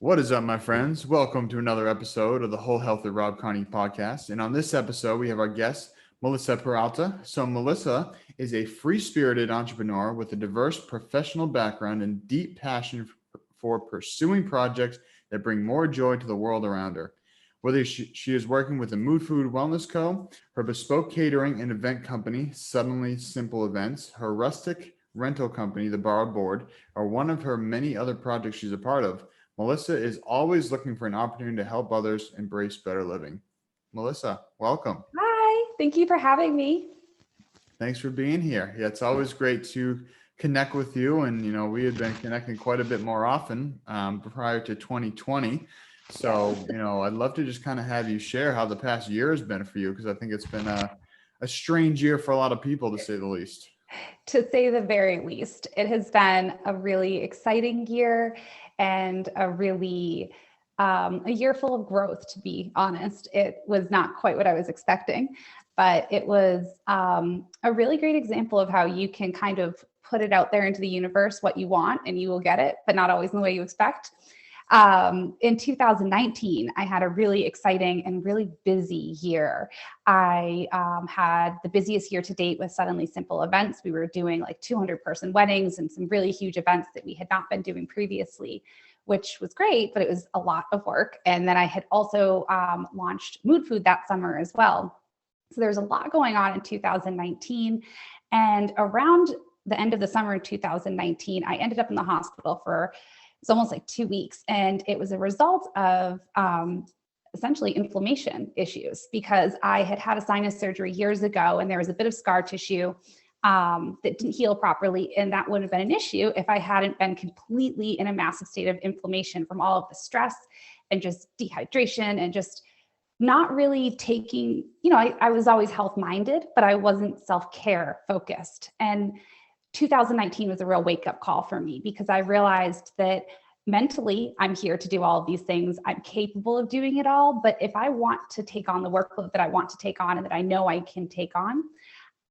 What is up, my friends? Welcome to another episode of the Whole Health with Rob Carney Podcast. And on this episode, we have our guest, Melissa Peralta. So, Melissa is a free-spirited entrepreneur with a diverse professional background and deep passion for pursuing projects that bring more joy to the world around her. Whether she is working with a Mood Food Wellness Co., her bespoke catering and event company, Suddenly Simple Events, her rustic rental company, The Borrowed Board, or one of her many other projects she's a part of, Melissa is always looking for an opportunity to help others embrace better living. Melissa, welcome. Hi, thank you for having me. Thanks for being here. Yeah, it's always great to connect with you. And, we had been connecting quite a bit more often prior to 2020. So, I'd love to just kind of have you share how the past year has been for you, because I think it's been a strange year for a lot of people, to say the least. To say the very least, it has been a really exciting year and a year full of growth, to be honest. It was not quite what I was expecting, but it was a really great example of how you can kind of put it out there into the universe, what you want, and you will get it, but not always in the way you expect. In 2019, I had a really exciting and really busy year. I had the busiest year to date with Suddenly Simple Events. We were doing like 200-person weddings and some really huge events that we had not been doing previously, which was great, but it was a lot of work. And then I had also launched Mood Food that summer as well. So there was a lot going on in 2019. And around the end of the summer in 2019, I ended up in the hospital for it's almost like 2 weeks. And it was a result of essentially inflammation issues, because I had had a sinus surgery years ago and there was a bit of scar tissue that didn't heal properly. And that would have been an issue if I hadn't been completely in a massive state of inflammation from all of the stress and just dehydration and just not really taking, I was always health-minded, but I wasn't self-care focused. And 2019 was a real wake-up call for me, because I realized that mentally I'm here to do all of these things. I'm capable of doing it all. But if I want to take on the workload that I want to take on and that I know I can take on,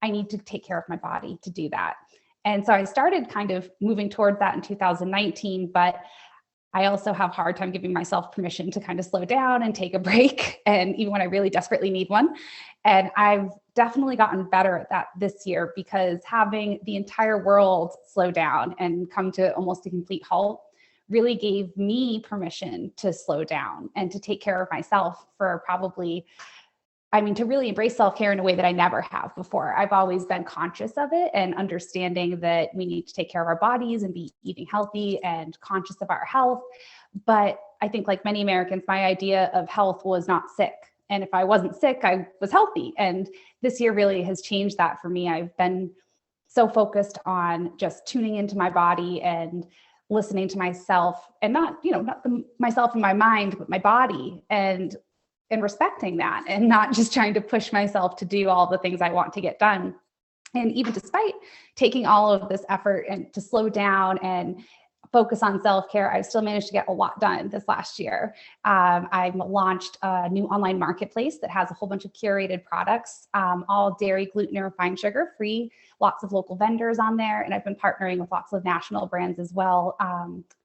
I need to take care of my body to do that. And so I started kind of moving towards that in 2019, but I also have a hard time giving myself permission to kind of slow down and take a break, and even when I really desperately need one. And I've definitely gotten better at that this year, because having the entire world slow down and come to almost a complete halt really gave me permission to slow down and to take care of myself for to really embrace self-care in a way that I never have before. I've always been conscious of it and understanding that we need to take care of our bodies and be eating healthy and conscious of our health. But I think, like many Americans, my idea of health was not sick. And if I wasn't sick, I was healthy. And this year really has changed that for me. I've been so focused on just tuning into my body and listening to myself, and not myself in my mind, but my body, and respecting that, and not just trying to push myself to do all the things I want to get done. And even despite taking all of this effort and to slow down and focus on self-care, I've still managed to get a lot done this last year. I've launched a new online marketplace that has a whole bunch of curated products, all dairy, gluten, and refined sugar free, lots of local vendors on there. And I've been partnering with lots of national brands as well,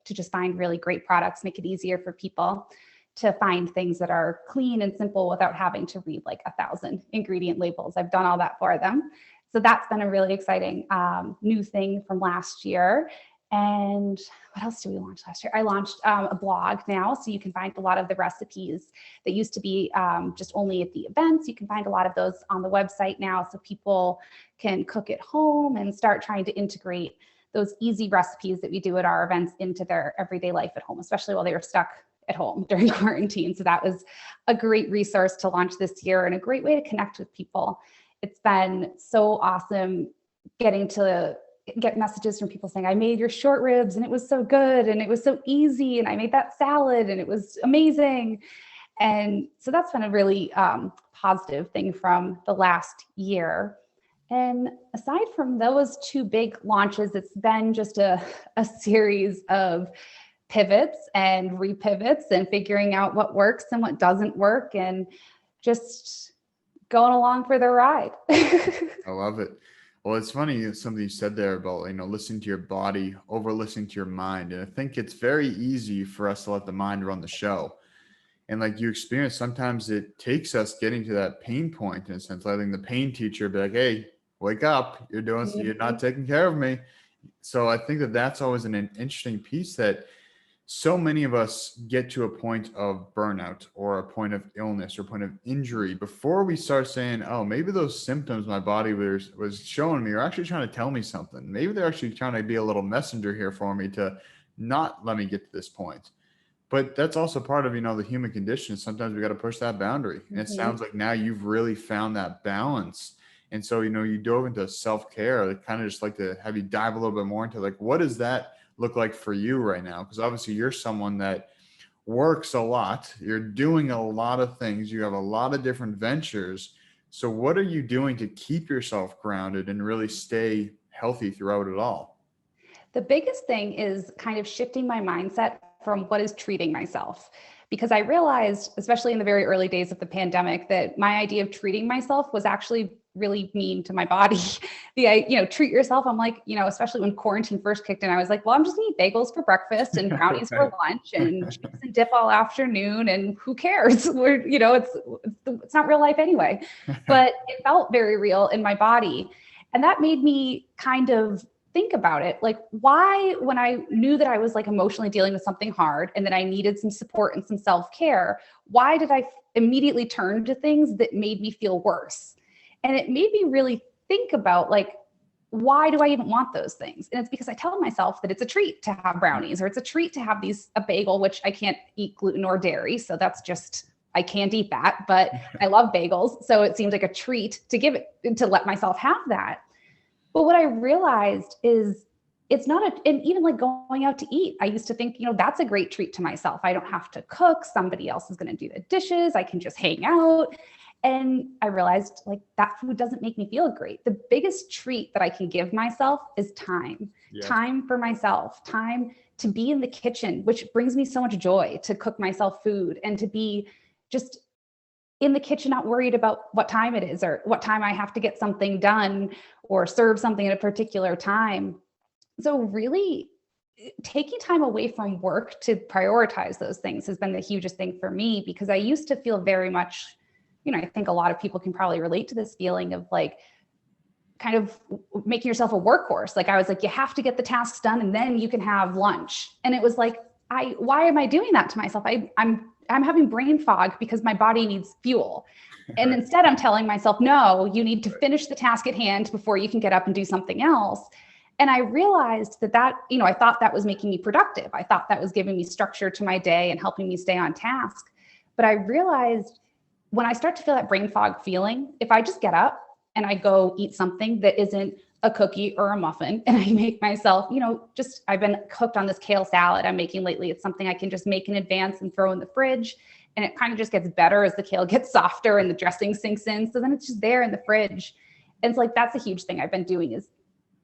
to just find really great products, make it easier for people to find things that are clean and simple without having to read like 1,000 ingredient labels. I've done all that for them. So that's been a really exciting new thing from last year. And what else did we launch last year? I launched a blog now, so you can find a lot of the recipes that used to be just only at the events. You can find a lot of those on the website now, so people can cook at home and start trying to integrate those easy recipes that we do at our events into their everyday life at home, especially while they were stuck at home during quarantine. So that was a great resource to launch this year and a great way to connect with people. It's been so awesome getting to get messages from people saying, I made your short ribs and it was so good and it was so easy, and I made that salad and it was amazing. And so that's been a really positive thing from the last year. And aside from those two big launches, it's been just a series of pivots and repivots and figuring out what works and what doesn't work, and just going along for the ride. I love it. Well, it's funny something you said there about, listening to your body over listening to your mind. And I think it's very easy for us to let the mind run the show. And like you experience, sometimes it takes us getting to that pain point in a sense, letting the pain teacher be like, hey, wake up, you're not taking care of me. So I think that that's always an interesting piece, that so many of us get to a point of burnout or a point of illness or a point of injury before we start saying, oh, maybe those symptoms my body was showing me are actually trying to tell me something. Maybe they're actually trying to be a little messenger here for me to not let me get to this point. But that's also part of, the human condition. Sometimes we got to push that boundary. And it sounds like now you've really found that balance. And so, you dove into self-care. I kind of just like to have you dive a little bit more into like, what does that look like for you right now? Because obviously you're someone that works a lot. You're doing a lot of things. You have a lot of different ventures. So what are you doing to keep yourself grounded and really stay healthy throughout it all? The biggest thing is kind of shifting my mindset from what is treating myself. Because I realized, especially in the very early days of the pandemic, that my idea of treating myself was actually really mean to my body. Treat yourself. I'm like, especially when quarantine first kicked in, I was like, well, I'm just gonna eat bagels for breakfast and brownies for lunch and chips and dip all afternoon. And who cares? It's not real life anyway. But it felt very real in my body. And that made me kind of think about it. Like, why, when I knew that I was like emotionally dealing with something hard and that I needed some support and some self-care, why did I immediately turn to things that made me feel worse? And it made me really think about like, why do I even want those things? And it's because I tell myself that it's a treat to have brownies, or it's a treat to have a bagel, which I can't eat gluten or dairy. So that's just, I can't eat that, but I love bagels. So it seems like a treat to to let myself have that. But what I realized is it's not and even like going out to eat, I used to think, that's a great treat to myself. I don't have to cook. Somebody else is going to do the dishes. I can just hang out. And I realized like that food doesn't make me feel great. The biggest treat that I can give myself is time, time for myself, time to be in the kitchen, which brings me so much joy to cook myself food and to be just in the kitchen, not worried about what time it is or what time I have to get something done or serve something at a particular time. So really taking time away from work to prioritize those things has been the hugest thing for me, because I used to feel very much, I think a lot of people can probably relate to this feeling of like kind of making yourself a workhorse. Like I was like, you have to get the tasks done and then you can have lunch. And it was like, why am I doing that to myself? I'm having brain fog because my body needs fuel. And instead I'm telling myself, no, you need to finish the task at hand before you can get up and do something else. And I realized that, I thought that was making me productive. I thought that was giving me structure to my day and helping me stay on task. But I realized when I start to feel that brain fog feeling, if I just get up and I go eat something that isn't a cookie or a muffin, and I make myself, I've been hooked on this kale salad I'm making lately. It's something I can just make in advance and throw in the fridge. And it kind of just gets better as the kale gets softer and the dressing sinks in. So then it's just there in the fridge. And it's like, that's a huge thing I've been doing, is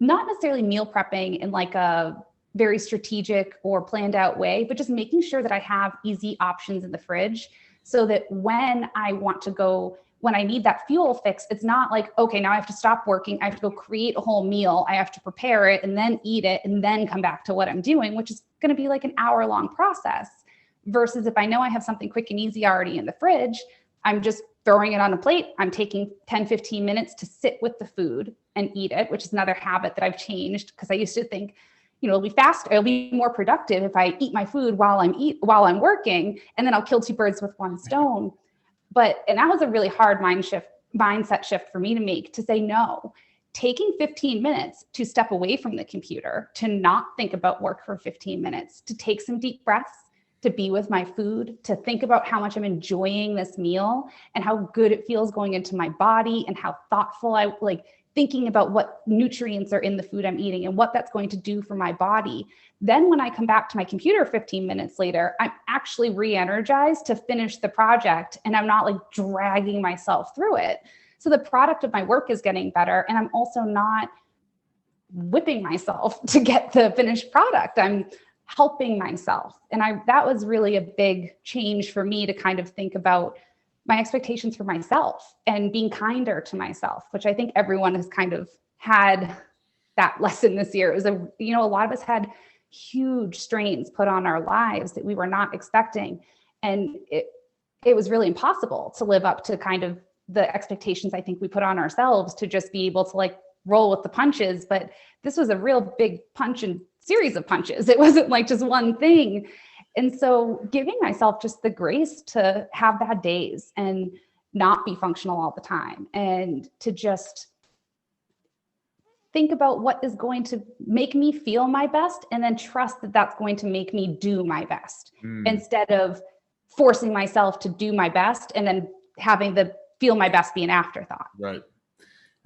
not necessarily meal prepping in like a very strategic or planned out way, but just making sure that I have easy options in the fridge so that when I need that fuel fix, it's not like, okay, now I have to stop working. I have to go create a whole meal. I have to prepare it and then eat it and then come back to what I'm doing, which is going to be like an hour-long process. Versus if I know I have something quick and easy already in the fridge, I'm just throwing it on a plate. I'm taking 10, 15 minutes to sit with the food and eat it, which is another habit that I've changed, because I used to think, it'll be faster, it'll be more productive if I eat my food while I'm working, and then I'll kill two birds with one stone. And that was a really hard mindset shift for me to make, to say no. Taking 15 minutes to step away from the computer, to not think about work for 15 minutes, to take some deep breaths, to be with my food, to think about how much I'm enjoying this meal and how good it feels going into my body and how thoughtful thinking about what nutrients are in the food I'm eating and what that's going to do for my body. Then when I come back to my computer 15 minutes later, I'm actually re-energized to finish the project, and I'm not like dragging myself through it. So the product of my work is getting better, and I'm also not whipping myself to get the finished product. I'm helping myself. And that was really a big change for me, to kind of think about my expectations for myself and being kinder to myself, which I think everyone has kind of had that lesson this year. It was a lot of us had huge strains put on our lives that we were not expecting. And it was really impossible to live up to kind of the expectations I think we put on ourselves to just be able to like roll with the punches. But this was a real big punch and series of punches. It wasn't like just one thing. And so giving myself just the grace to have bad days and not be functional all the time, and to just think about what is going to make me feel my best, and then trust that that's going to make me do my best instead of forcing myself to do my best and then having the feel my best be an afterthought. Right.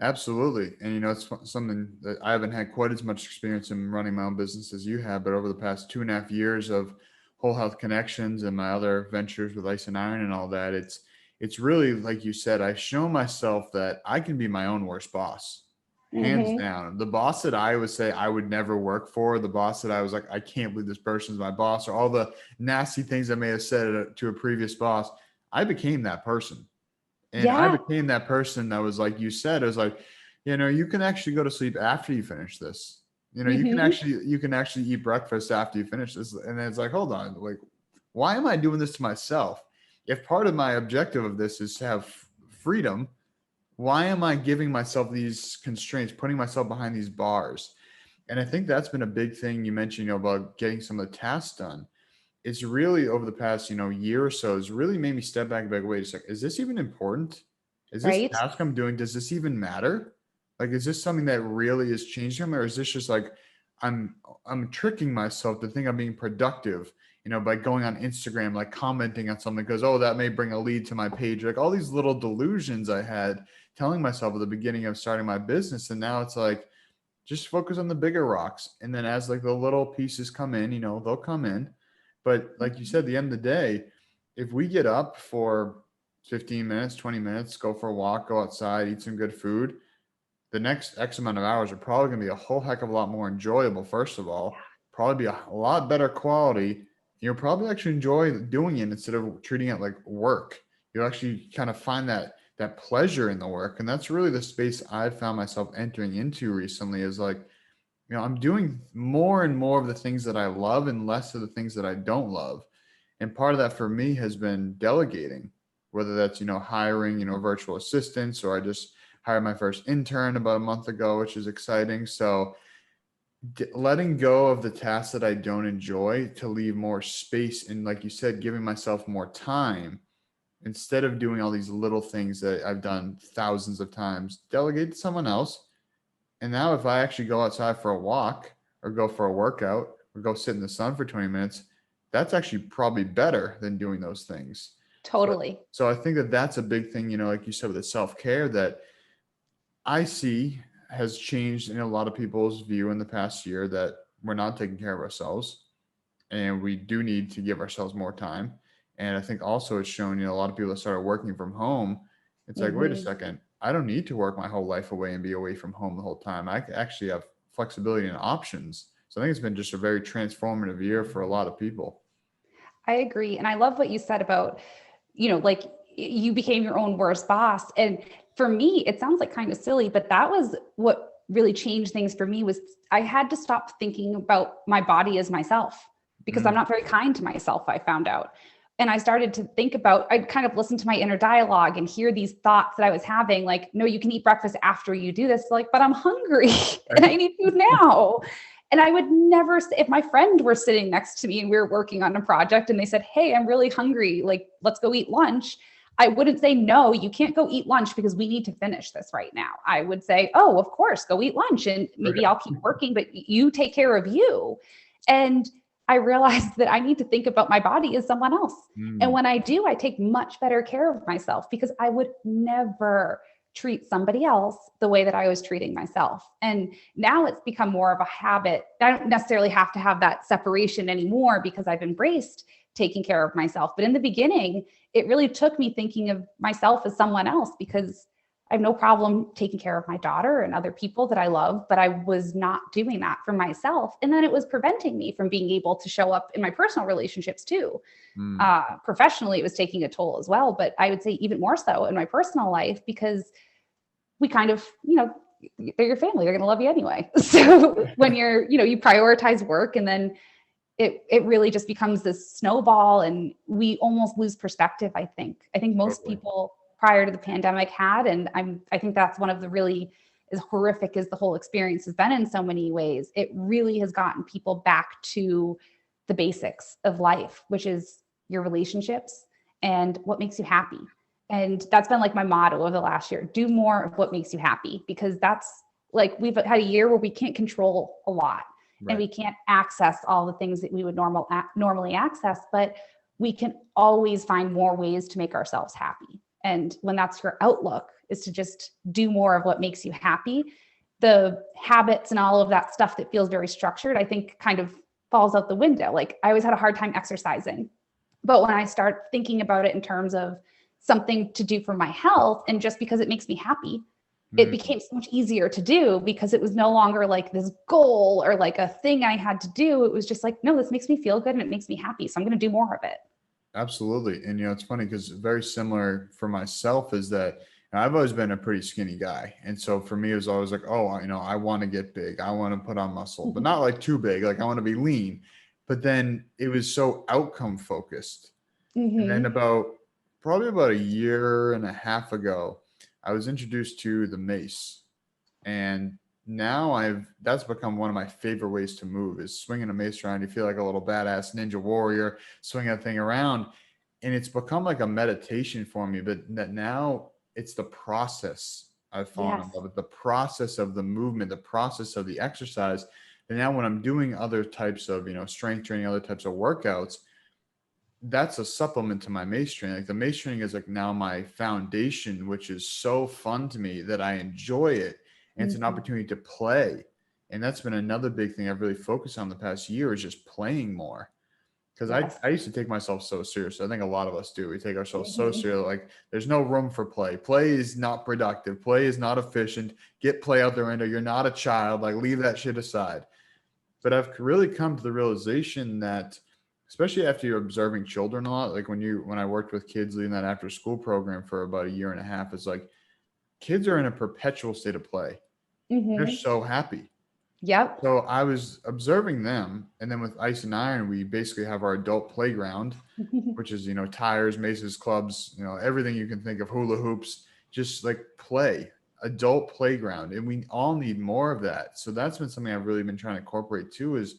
Absolutely. And, it's something that I haven't had quite as much experience in running my own business as you have, but over the past 2.5 years of Whole Health Connections and my other ventures with Ice and Iron and all that, it's really, like you said, I've shown myself that I can be my own worst boss, hands down. The boss that I would say I would never work for, the boss that I was like, I can't believe this person's my boss, or all the nasty things I may have said to a previous boss, I became that person. And I became that person that was like you said, it was like, you can actually go to sleep after you finish this. You can actually eat breakfast after you finish this. And then it's like, hold on, like, why am I doing this to myself? If part of my objective of this is to have freedom, why am I giving myself these constraints, putting myself behind these bars? And I think that's been a big thing you mentioned, about getting some of the tasks done. It's really over the past, year or so, has really made me step back and be like, wait a second, is this even important? Is this task I'm doing, does this even matter? Like, is this something that really is changing me? Or is this just like, I'm tricking myself to think I'm being productive, by going on Instagram, like commenting on something because, that may bring a lead to my page. Like all these little delusions I had telling myself at the beginning of starting my business. And now it's like, just focus on the bigger rocks. And then as like the little pieces come in, they'll come in. But like you said, at the end of the day, if we get up for 15 minutes, 20 minutes, go for a walk, go outside, eat some good food, the next X amount of hours are probably going to be a whole heck of a lot more enjoyable. First of all, probably be a lot better quality. You'll probably actually enjoy doing it instead of treating it like work. You'll actually kind of find that pleasure in the work. And that's really the space I've found myself entering into recently, is like, I'm doing more and more of the things that I love and less of the things that I don't love. And part of that for me has been delegating, whether that's, hiring, virtual assistants, or I just hired my first intern about a month ago, which is exciting. So letting go of the tasks that I don't enjoy to leave more space, and like you said, giving myself more time instead of doing all these little things that I've done thousands of times, delegate to someone else. And now if I actually go outside for a walk or go for a workout or go sit in the sun for 20 minutes, that's actually probably better than doing those things. Totally. So I think that that's a big thing, like you said, with the self-care that I see has changed in a lot of people's view in the past year, that we're not taking care of ourselves and we do need to give ourselves more time. And I think also it's shown, a lot of people that started working from home, it's like, wait a second, I don't need to work my whole life away and be away from home the whole time. I actually have flexibility and options. So I think it's been just a very transformative year for a lot of people. I agree. And I love what you said about, like you became your own worst boss. And for me, it sounds like kind of silly, but that was what really changed things for me. Was I had to stop thinking about my body as myself, because I'm not very kind to myself, I found out. And I started to think about, I'd kind of listen to my inner dialogue and hear these thoughts that I was having, like, no, you can eat breakfast after you do this. Like, but I'm hungry and I need food now. And I would never, if my friend were sitting next to me and we were working on a project and they said, hey, I'm really hungry, like, let's go eat lunch, I wouldn't say, no, you can't go eat lunch because we need to finish this right now. I would say, oh, of course, go eat lunch. And maybe I'll keep working, but you take care of you. And I realized that I need to think about my body as someone else. And when I do, I take much better care of myself, because I would never treat somebody else the way that I was treating myself. And now it's become more of a habit. I don't necessarily have to have that separation anymore because I've embraced taking care of myself. But in the beginning, it really took me thinking of myself as someone else, because I have no problem taking care of my daughter and other people that I love, but I was not doing that for myself. And then it was preventing me from being able to show up in my personal relationships too. Professionally, it was taking a toll as well, but I would say even more so in my personal life, because we kind of, they're your family. They're going to love you anyway. So when you prioritize work, and then it really just becomes this snowball, and we almost lose perspective. I think most people prior to the pandemic had, and I think that's one of the really, as horrific as the whole experience has been in so many ways, it really has gotten people back to the basics of life, which is your relationships and what makes you happy. And that's been like my motto of the last year: do more of what makes you happy, because that's like, we've had a year where we can't control a lot. Right. And we can't access all the things that we would normally access, but we can always find more ways to make ourselves happy. And when that's your outlook, is to just do more of what makes you happy, the habits and all of that stuff that feels very structured, I think kind of falls out the window. Like, I always had a hard time exercising, but when I start thinking about it in terms of something to do for my health, and just because it makes me happy, it became so much easier to do, because it was no longer like this goal or like a thing I had to do. It was just like, no, this makes me feel good and it makes me happy, so I'm going to do more of it. Absolutely. And, it's funny because very similar for myself is that I've always been a pretty skinny guy. And so for me, it was always like, oh, I want to get big. I want to put on muscle, but not like too big. Like, I want to be lean. But then it was so outcome focused. And then probably about a year and a half ago, I was introduced to the mace, and now that's become one of my favorite ways to move, is swinging a mace around. You feel like a little badass ninja warrior swinging that thing around, and it's become like a meditation for me. But now it's the process I've fallen in love with, the process of the movement, the process of the exercise. And now when I'm doing other types of, strength training, other types of workouts, that's a supplement to my mace training. Like, the mace training is like now my foundation, which is so fun to me that I enjoy it. And it's an opportunity to play. And that's been another big thing I've really focused on the past year, is just playing more. Because I used to take myself so serious. I think a lot of us do. We take ourselves so serious. Like, there's no room for play. Play is not productive. Play is not efficient. Get play out the window. You're not a child. Like, leave that shit aside. But I've really come to the realization that, especially after you're observing children a lot, like when I worked with kids leading that after school program for about a year and a half, it's like kids are in a perpetual state of play. They're so happy. Yep. So I was observing them, and then with Ice and Iron, we basically have our adult playground, which is, tires, maces, clubs, everything you can think of, hula hoops, just like play, adult playground. And we all need more of that. So that's been something I've really been trying to incorporate too, is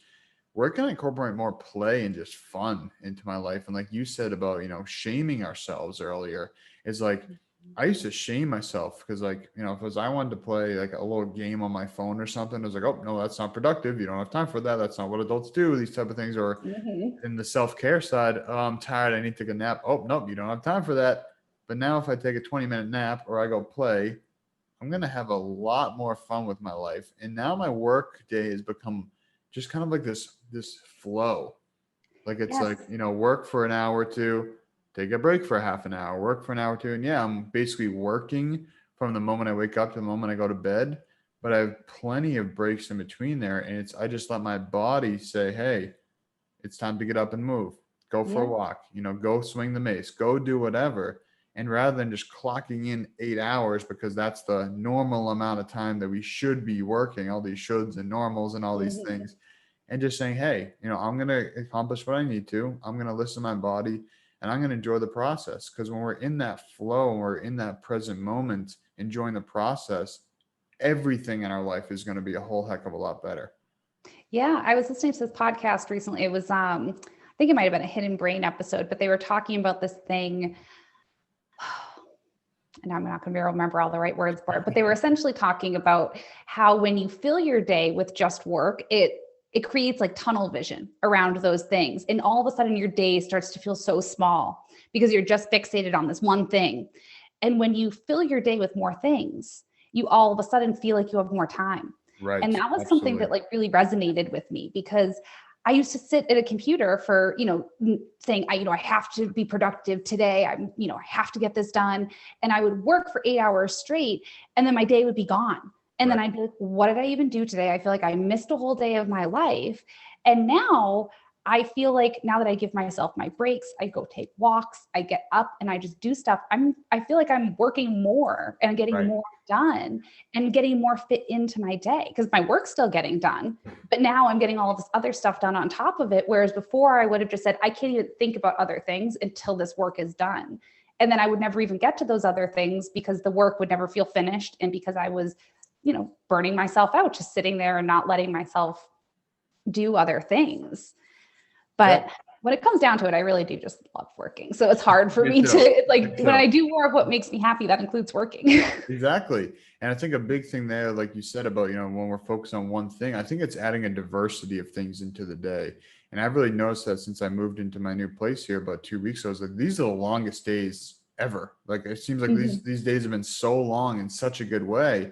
where can I incorporate more play and just fun into my life? And like you said about, shaming ourselves earlier, is like, I used to shame myself because, like, if I wanted to play like a little game on my phone or something, I was like, oh, no, that's not productive. You don't have time for that. That's not what adults do, these type of things. Or in the self-care side, oh, I'm tired, I need to take a nap. Oh, nope, you don't have time for that. But now if I take a 20-minute nap or I go play, I'm going to have a lot more fun with my life. And now my work day has become just kind of like this flow. Like, it's like, work for an hour or two, take a break for half an hour, work for an hour or two. And I'm basically working from the moment I wake up to the moment I go to bed, but I have plenty of breaks in between there. And I just let my body say, hey, it's time to get up and move, go for a walk, go swing the mace, go do whatever. And rather than just clocking in 8 hours, because that's the normal amount of time that we should be working, all these shoulds and normals and all these things, and just saying, hey, I'm going to accomplish what I need to. I'm going to listen to my body, and I'm going to enjoy the process. Because when we're in that flow, and we're in that present moment, enjoying the process, everything in our life is going to be a whole heck of a lot better. Yeah. I was listening to this podcast recently. It was, I think it might've been a Hidden Brain episode, but they were talking about this thing. And I'm not going to remember all the right words for it, but they were essentially talking about how when you fill your day with just work, it creates like tunnel vision around those things. And all of a sudden your day starts to feel so small because you're just fixated on this one thing. And when you fill your day with more things, you all of a sudden feel like you have more time. Right. And that was something that like really resonated with me, because I used to sit at a computer for, saying, I have to be productive today. I have to get this done. And I would work for 8 hours straight, and then my day would be gone. And then I'd be like, what did I even do today? I feel like I missed a whole day of my life. And now I feel like, now that I give myself my breaks, I go take walks, I get up and I just do stuff. I feel like I'm working more and getting more done and getting more fit into my day, because my work's still getting done, but now I'm getting all of this other stuff done on top of it. Whereas before I would have just said, I can't even think about other things until this work is done. And then I would never even get to those other things because the work would never feel finished. And because I was, burning myself out, just sitting there and not letting myself do other things. But when it comes down to it, I really do just love working. So it's hard for me to when I do more of what makes me happy, that includes working. Exactly. And I think a big thing there, like you said about, when we're focused on one thing, I think it's adding a diversity of things into the day. And I've really noticed that since I moved into my new place here about 2 weeks ago. I was like, these are the longest days ever. Like, it seems like these days have been so long in such a good way.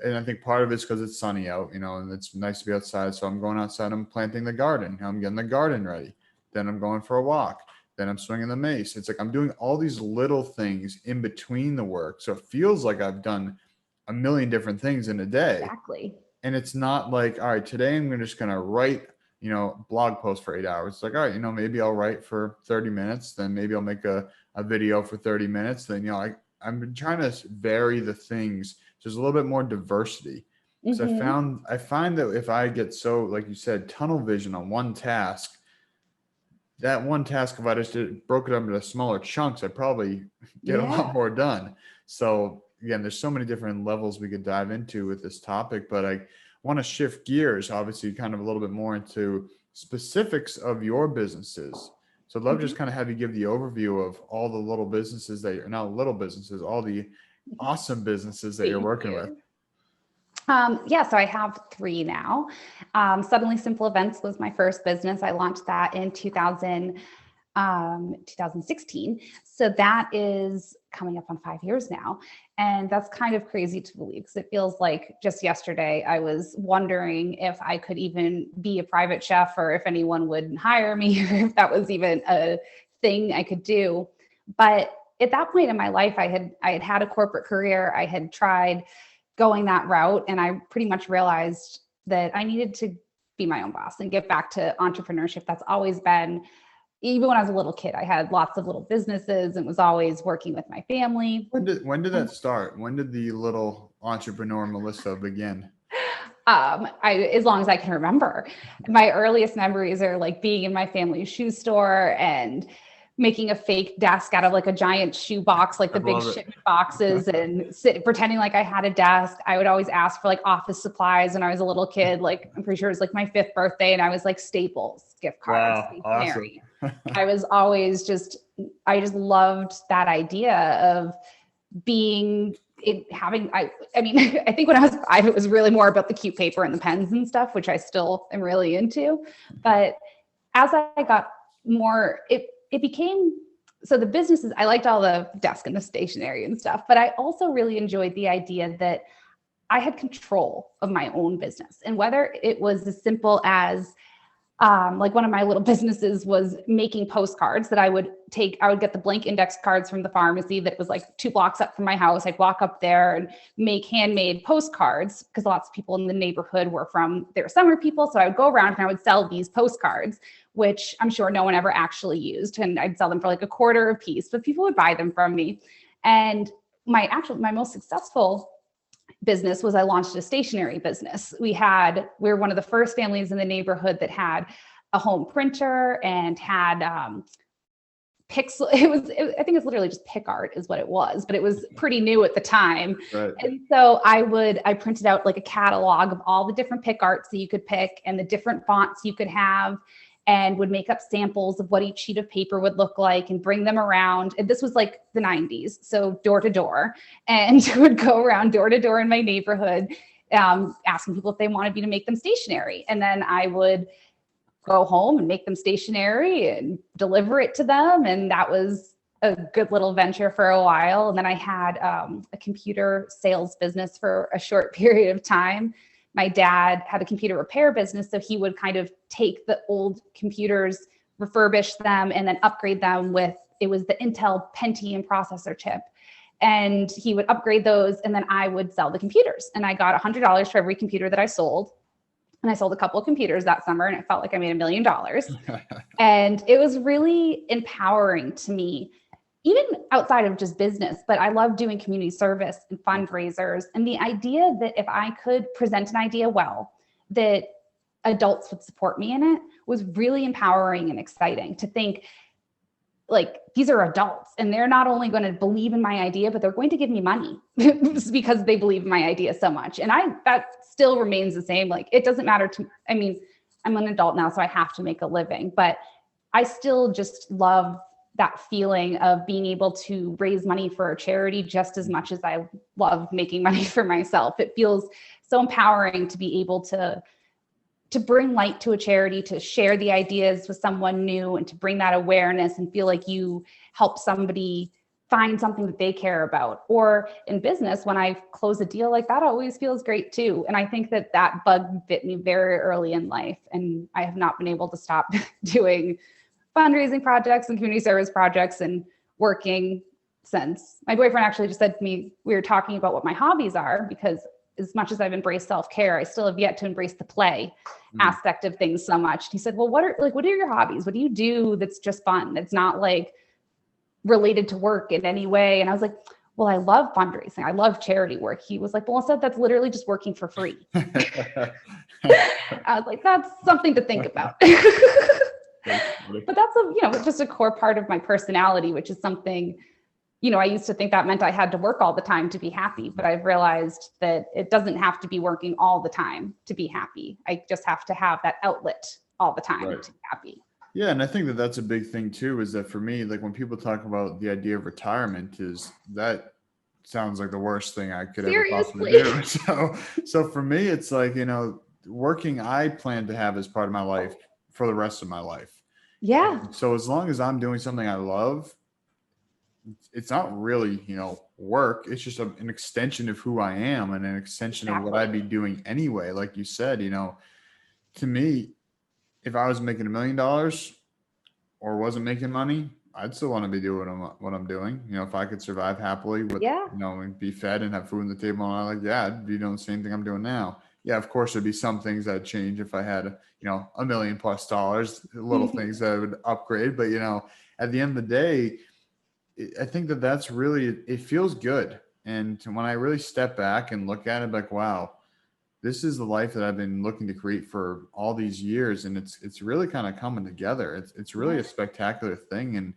And I think part of it's because it's sunny out, and it's nice to be outside. So I'm going outside, I'm planting the garden. I'm getting the garden ready. Then I'm going for a walk. Then I'm swinging the mace. It's like I'm doing all these little things in between the work. So it feels like I've done a million different things in a day. Exactly. And it's not like, all right, today I'm just going to write, blog post for 8 hours. It's like, all right, maybe I'll write for 30 minutes. Then maybe I'll make a video for 30 minutes. Then, I'm trying to vary the things. There's a little bit more diversity. So I find that if I get so, like you said, tunnel vision on one task, that one task, if I just broke it up into smaller chunks, I'd probably get a lot more done. So again, there's so many different levels we could dive into with this topic, but I want to shift gears, obviously, kind of a little bit more into specifics of your businesses. So I'd love to just kind of have you give the overview of all the little businesses that all the awesome businesses that you're working with. So I have 3 now. Suddenly Simple Events was my first business. I launched that in 2016. So that is coming up on 5 years now. And that's kind of crazy to believe, because it feels like just yesterday I was wondering if I could even be a private chef, or if anyone would hire me, or if that was even a thing I could do. But at that point in my life, I had a corporate career. I had tried going that route, and I pretty much realized that I needed to be my own boss and get back to entrepreneurship. That's always been, even when I was a little kid, I had lots of little businesses and was always working with my family. When did that start? When did the little entrepreneur Melissa begin? As long as I can remember. My earliest memories are like being in my family's shoe store and making a fake desk out of like a giant shoe box, like the big shipment boxes, and pretending like I had a desk. I would always ask for like office supplies when I was a little kid. Like, I'm pretty sure it was like my 5th birthday, and I was like Staples gift cards. Wow, awesome. I was always I just loved that idea of being I think when I was 5, it was really more about the cute paper and the pens and stuff, which I still am really into. But as I got more, it became, so the businesses, I liked all the desk and the stationery and stuff, but I also really enjoyed the idea that I had control of my own business. And whether it was as simple as, like one of my little businesses was making postcards that I would get the blank index cards from the pharmacy that was like 2 blocks up from my house. I'd walk up there and make handmade postcards, because lots of people in the neighborhood were summer people. So I would go around and I would sell these postcards, which I'm sure no one ever actually used. And I'd sell them for like $0.25 a piece, but people would buy them from me. And my most successful business was I launched a stationery business. We were one of the first families in the neighborhood that had a home printer and had pixel. I think it's literally just pick art is what it was, but it was pretty new at the time. Right. And so I printed out like a catalog of all the different pick arts that you could pick and the different fonts you could have, and would make up samples of what each sheet of paper would look like and bring them around. And this was like the 90s, so door to door, and would go around door to door in my neighborhood, asking people if they wanted me to make them stationery. And then I would go home and make them stationery and deliver it to them. And that was a good little venture for a while. And then I had a computer sales business for a short period of time. My dad had a computer repair business, so he would kind of take the old computers, refurbish them, and then upgrade them it was the Intel Pentium processor chip. And he would upgrade those, and then I would sell the computers. And I got $100 for every computer that I sold. And I sold a couple of computers that summer, and it felt like I made $1 million. And it was really empowering to me even outside of just business, but I love doing community service and fundraisers. And the idea that if I could present an idea well, that adults would support me in it was really empowering and exciting to think, like, these are adults and they're not only going to believe in my idea, but they're going to give me money because they believe in my idea so much. And that still remains the same. Like, it doesn't matter to, I mean, I'm an adult now, so I have to make a living, but I still just love that feeling of being able to raise money for a charity just as much as I love making money for myself. It feels so empowering to be able to bring light to a charity, to share the ideas with someone new, and to bring that awareness and feel like you help somebody find something that they care about. Or in business, when I close a deal, like, that always feels great too. And I think that bug bit me very early in life, and I have not been able to stop doing fundraising projects and community service projects and working since. My boyfriend actually just said to me, we were talking about what my hobbies are, because as much as I've embraced self-care, I still have yet to embrace the play aspect of things so much. He said, well, what are your hobbies? What do you do that's just fun? That's not like related to work in any way. And I was like, well, I love fundraising. I love charity work. He was like, well, I said that's literally just working for free. I was like, that's something to think about. But that's just a core part of my personality, which is something, I used to think that meant I had to work all the time to be happy, but I've realized that it doesn't have to be working all the time to be happy. I just have to have that outlet all the time to be happy. Yeah. And I think that that's a big thing too, is that for me, like, when people talk about the idea of retirement, is that sounds like the worst thing I could ever possibly do. So for me, it's like, working, I plan to have as part of my life for the rest of my life. Yeah. So as long as I'm doing something I love, it's not really, work. It's just an extension of who I am and an extension of what I'd be doing anyway. Like you said, to me, if I was making $1 million or wasn't making money, I'd still want to be doing what I'm doing. If I could survive happily with, and be fed and have food on the table, and I'd be doing the same thing I'm doing now. Yeah, of course, there'd be some things that'd change if I had, $1 million plus, little things that I would upgrade. But, at the end of the day, I think that that's really, it feels good. And when I really step back and look at it, like, wow, this is the life that I've been looking to create for all these years. And it's really kind of coming together. It's really a spectacular thing. And,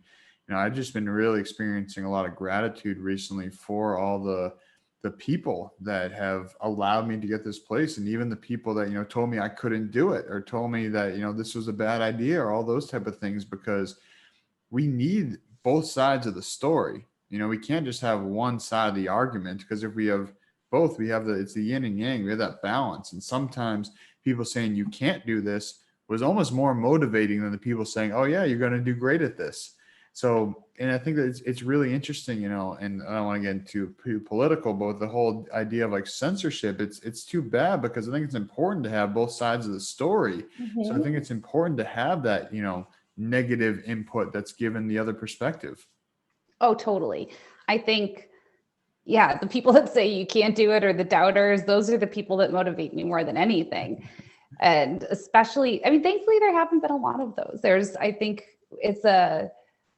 I've just been really experiencing a lot of gratitude recently for all the people that have allowed me to get this place. And even the people that, told me I couldn't do it, or told me that, this was a bad idea, or all those type of things, because we need both sides of the story. We can't just have one side of the argument, because if we have both, it's the yin and yang, we have that balance. And sometimes people saying you can't do this was almost more motivating than the people saying, oh yeah, you're going to do great at this. So, and I think that it's really interesting, and I don't want to get into political, but with the whole idea of like censorship, it's too bad, because I think it's important to have both sides of the story. So I think it's important to have that, negative input that's given the other perspective. Oh, totally. I think, the people that say you can't do it, or the doubters, those are the people that motivate me more than anything. And especially, thankfully there haven't been a lot of those. I think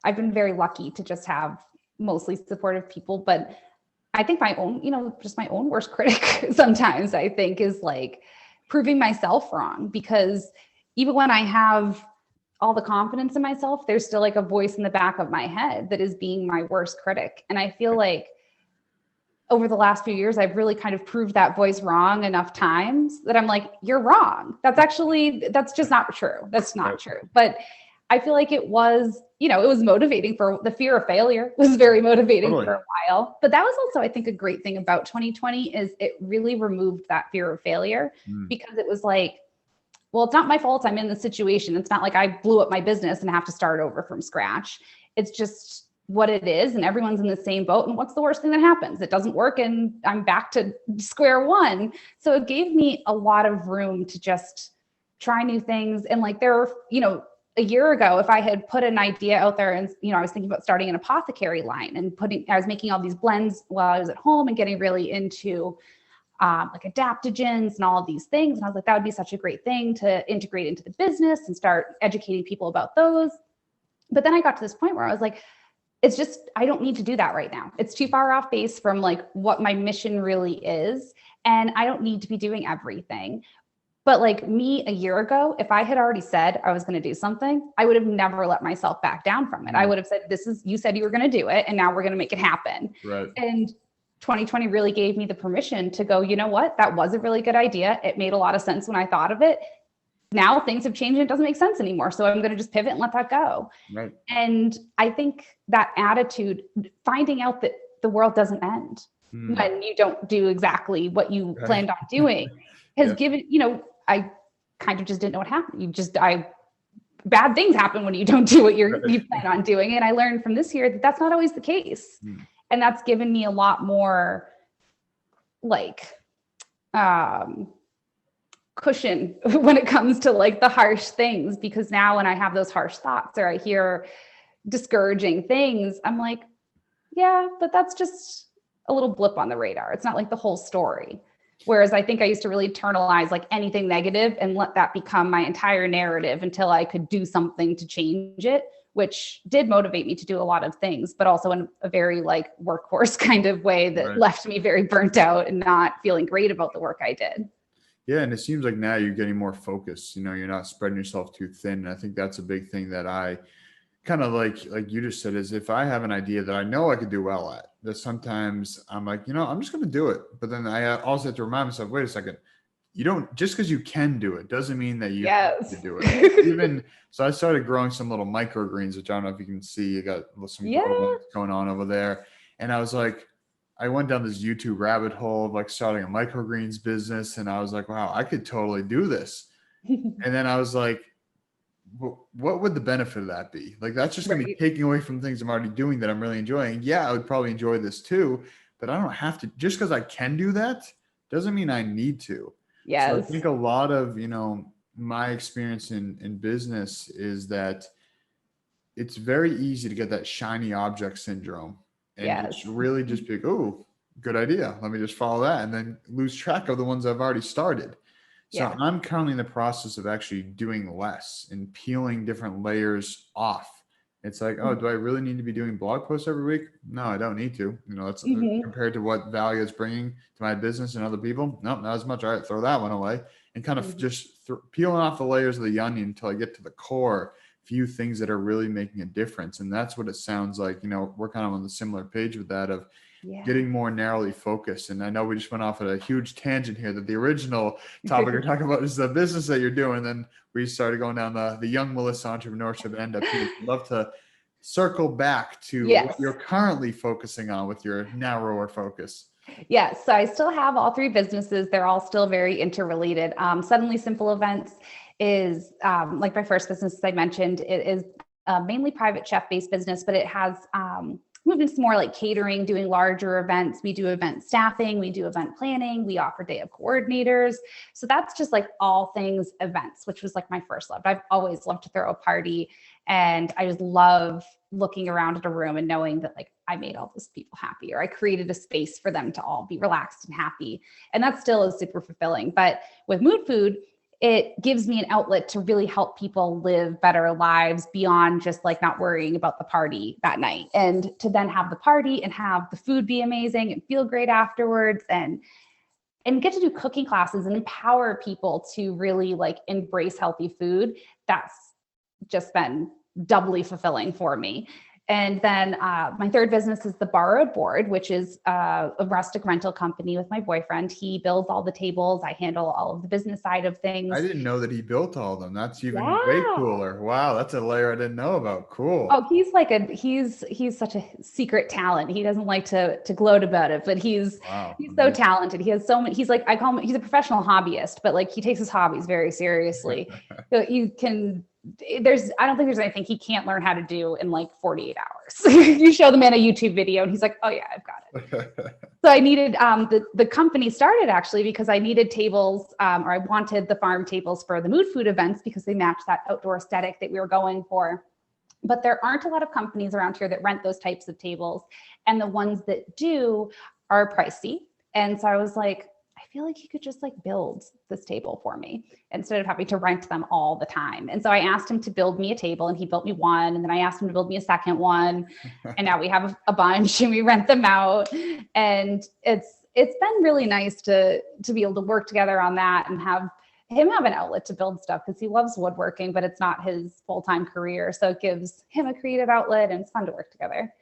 I've been very lucky to just have mostly supportive people, but I think my own, just my own worst critic sometimes, I think, is like proving myself wrong, because even when I have all the confidence in myself, there's still like a voice in the back of my head that is being my worst critic. And I feel like over the last few years, I've really kind of proved that voice wrong enough times that I'm like, you're wrong. That's just not true. That's not true. But I feel like it was, it was motivating. For the fear of failure was very motivating for a while. But that was also, I think, a great thing about 2020 is it really removed that fear of failure, because it was like, well, it's not my fault I'm in this situation. It's not like I blew up my business and have to start over from scratch. It's just what it is, and everyone's in the same boat. And what's the worst thing that happens? It doesn't work and I'm back to square one. So it gave me a lot of room to just try new things. And like a year ago, if I had put an idea out there and, I was thinking about starting an apothecary line and I was making all these blends while I was at home and getting really into like adaptogens and all of these things. And I was like, that would be such a great thing to integrate into the business and start educating people about those. But then I got to this point where I was like, it's just, I don't need to do that right now. It's too far off base from like what my mission really is. And I don't need to be doing everything. But like me a year ago, if I had already said I was going to do something, I would have never let myself back down from it. I would have said, you said you were going to do it, and now we're going to make it happen. Right. And 2020 really gave me the permission to go, you know what? That was a really good idea. It made a lot of sense when I thought of it. Now things have changed and it doesn't make sense anymore. So I'm going to just pivot and let that go. Right. And I think that attitude, finding out that the world doesn't end when you don't do exactly what you planned on doing has given, I kind of just didn't know what happened. Bad things happen when you don't do what you plan on doing. And I learned from this year that that's not always the case. And that's given me a lot more like cushion when it comes to like the harsh things, because now when I have those harsh thoughts or I hear discouraging things, I'm like, yeah, but that's just a little blip on the radar. It's not like the whole story. Whereas I think I used to really internalize like anything negative and let that become my entire narrative until I could do something to change it, which did motivate me to do a lot of things, but also in a very like workhorse kind of way that left me very burnt out and not feeling great about the work I did. Yeah. And it seems like now you're getting more focused, you're not spreading yourself too thin. And I think that's a big thing that I kind of like you just said, is if I have an idea that I know I could do well at, that sometimes I'm like, I'm just going to do it. But then I also have to remind myself, wait a second, you don't, just because you can do it doesn't mean that you have to do it. So I started growing some little microgreens, which I don't know if you can see, you got some going on over there. And I was like, I went down this YouTube rabbit hole of like starting a microgreens business. And I was like, wow, I could totally do this. And then I was like, what would the benefit of that be? Like, that's just going to be taking away from things I'm already doing that I'm really enjoying. Yeah, I would probably enjoy this too, but I don't have to. Just because I can do that doesn't mean I need to. Yes. So I think a lot of, my experience in business is that it's very easy to get that shiny object syndrome and just really just be like, oh, good idea. Let me just follow that, and then lose track of the ones I've already started. So I'm currently in the process of actually doing less and peeling different layers off. It's like, oh, do I really need to be doing blog posts every week? No, I don't need to. That's compared to what value it's bringing to my business and other people. No, not as much. All right, throw that one away, and kind of just peeling off the layers of the onion until I get to the core few things that are really making a difference. And that's what it sounds like. We're kind of on the similar page with that of getting more narrowly focused. And I know we just went off at a huge tangent here that the original topic we're talking about is the business that you're doing. Then we started going down the young Melissa entrepreneurship end up here. I'd love to circle back to what you're currently focusing on with your narrower focus. Yes. So I still have all three businesses. They're all still very interrelated. Suddenly Simple Events is like my first business, as I mentioned. It is mainly private chef based business, but it has moved into more like catering, doing larger events. We do event staffing, we do event planning, we offer day of coordinators. So that's just like all things events, which was like my first love. I've always loved to throw a party, and I just love looking around at a room and knowing that like I made all those people happy, or I created a space for them to all be relaxed and happy. And that still is super fulfilling. But with Mood Food, it gives me an outlet to really help people live better lives beyond just like not worrying about the party that night, and to then have the party and have the food be amazing and feel great afterwards, and get to do cooking classes and empower people to really like embrace healthy food. That's just been doubly fulfilling for me. And then my third business is the Borrowed Board, which is a rustic rental company with my boyfriend. He builds all the tables. I handle all of the business side of things. I didn't know that he built all of them. That's even way cooler. Wow, that's a layer I didn't know about. Cool. Oh, he's such a secret talent. He doesn't like to gloat about it, but he's so talented. He has so many. He's like, I call him, he's a professional hobbyist, but like he takes his hobbies very seriously. So I don't think there's anything he can't learn how to do in like 48 hours. You show the man a YouTube video and he's like, oh yeah, I've got it. So I needed, the company started actually because I needed tables, or I wanted the farm tables for the Mood Food events because they match that outdoor aesthetic that we were going for. But there aren't a lot of companies around here that rent those types of tables. And the ones that do are pricey. And so I was like, I feel like you could just like build this table for me instead of having to rent them all the time. And so I asked him to build me a table, and he built me one. And then I asked him to build me a second one. And now we have a bunch and we rent them out. And it's been really nice to be able to work together on that and have him have an outlet to build stuff, because he loves woodworking, but it's not his full-time career. So it gives him a creative outlet, and it's fun to work together.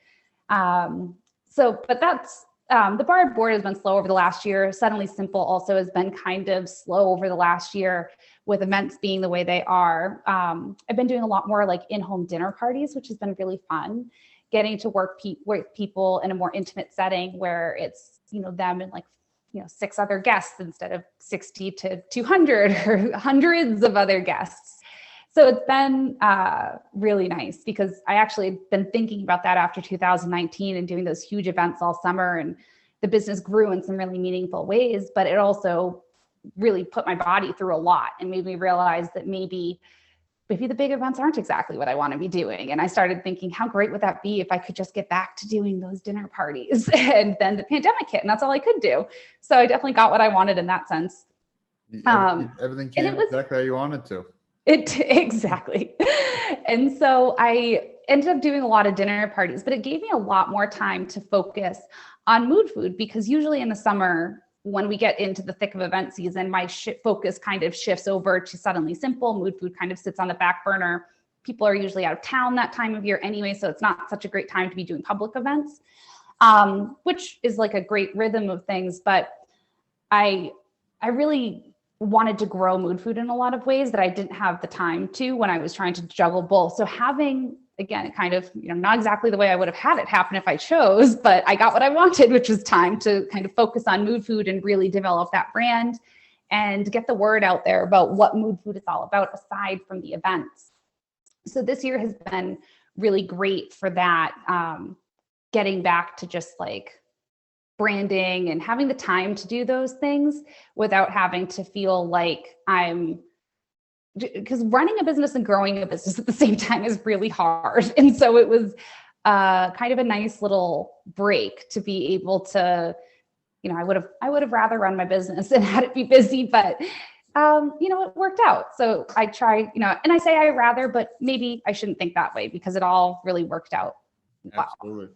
But that's, the barred board has been slow over the last year. Suddenly Simple also has been kind of slow over the last year, with events being the way they are. I've been doing a lot more like in-home dinner parties, which has been really fun, getting to work with people in a more intimate setting where it's, them and like, 6 other guests instead of 60 to 200 or hundreds of other guests. So it's been really nice, because I actually had been thinking about that after 2019 and doing those huge events all summer, and the business grew in some really meaningful ways, but it also really put my body through a lot and made me realize that maybe the big events aren't exactly what I want to be doing. And I started thinking, how great would that be if I could just get back to doing those dinner parties? And then the pandemic hit, and that's all I could do. So I definitely got what I wanted in that sense. Everything came exactly how you wanted to. Exactly. And so I ended up doing a lot of dinner parties, but it gave me a lot more time to focus on mood food, because usually in the summer, when we get into the thick of event season, my focus kind of shifts over to Suddenly Simple. Mood food kind of sits on the back burner. People are usually out of town that time of year anyway, so it's not such a great time to be doing public events, which is like a great rhythm of things. But I really wanted to grow mood food in a lot of ways that I didn't have the time to when I was trying to juggle both. So having, again, kind of, not exactly the way I would have had it happen if I chose, but I got what I wanted, which was time to kind of focus on mood food and really develop that brand and get the word out there about what mood food is all about aside from the events. So this year has been really great for that, getting back to just like branding and having the time to do those things without having to feel like because running a business and growing a business at the same time is really hard. And so it was kind of a nice little break to be able to, I would have rather run my business and had it be busy, but it worked out. So I try, and I say I rather, but maybe I shouldn't think that way, because it all really worked out. Absolutely. Wow.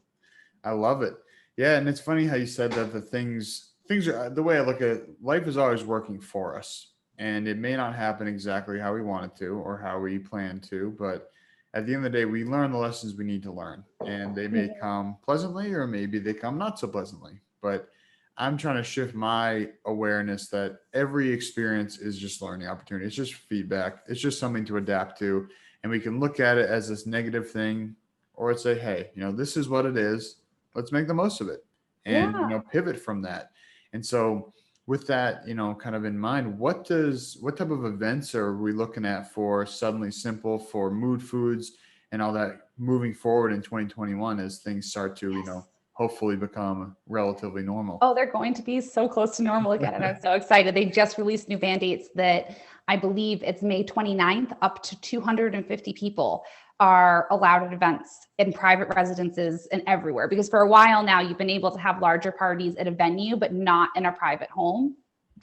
I love it. Yeah. And it's funny how you said that the things are, the way I look at it, life is always working for us. And it may not happen exactly how we want it to or how we plan to, but at the end of the day, we learn the lessons we need to learn, and they may come pleasantly or maybe they come not so pleasantly. But I'm trying to shift my awareness that every experience is just learning opportunity. It's just feedback. It's just something to adapt to. And we can look at it as this negative thing, or say, hey, this is what it is. Let's make the most of it and, pivot from that. And so with that, kind of in mind, what type of events are we looking at for Suddenly Simple, for mood foods and all that moving forward in 2021 as things start to, hopefully become relatively normal? Oh, they're going to be so close to normal again. And I'm so excited. They just released new mandates that I believe it's May 29th, up to 250 people are allowed at events in private residences and everywhere. Because for a while now, you've been able to have larger parties at a venue, but not in a private home.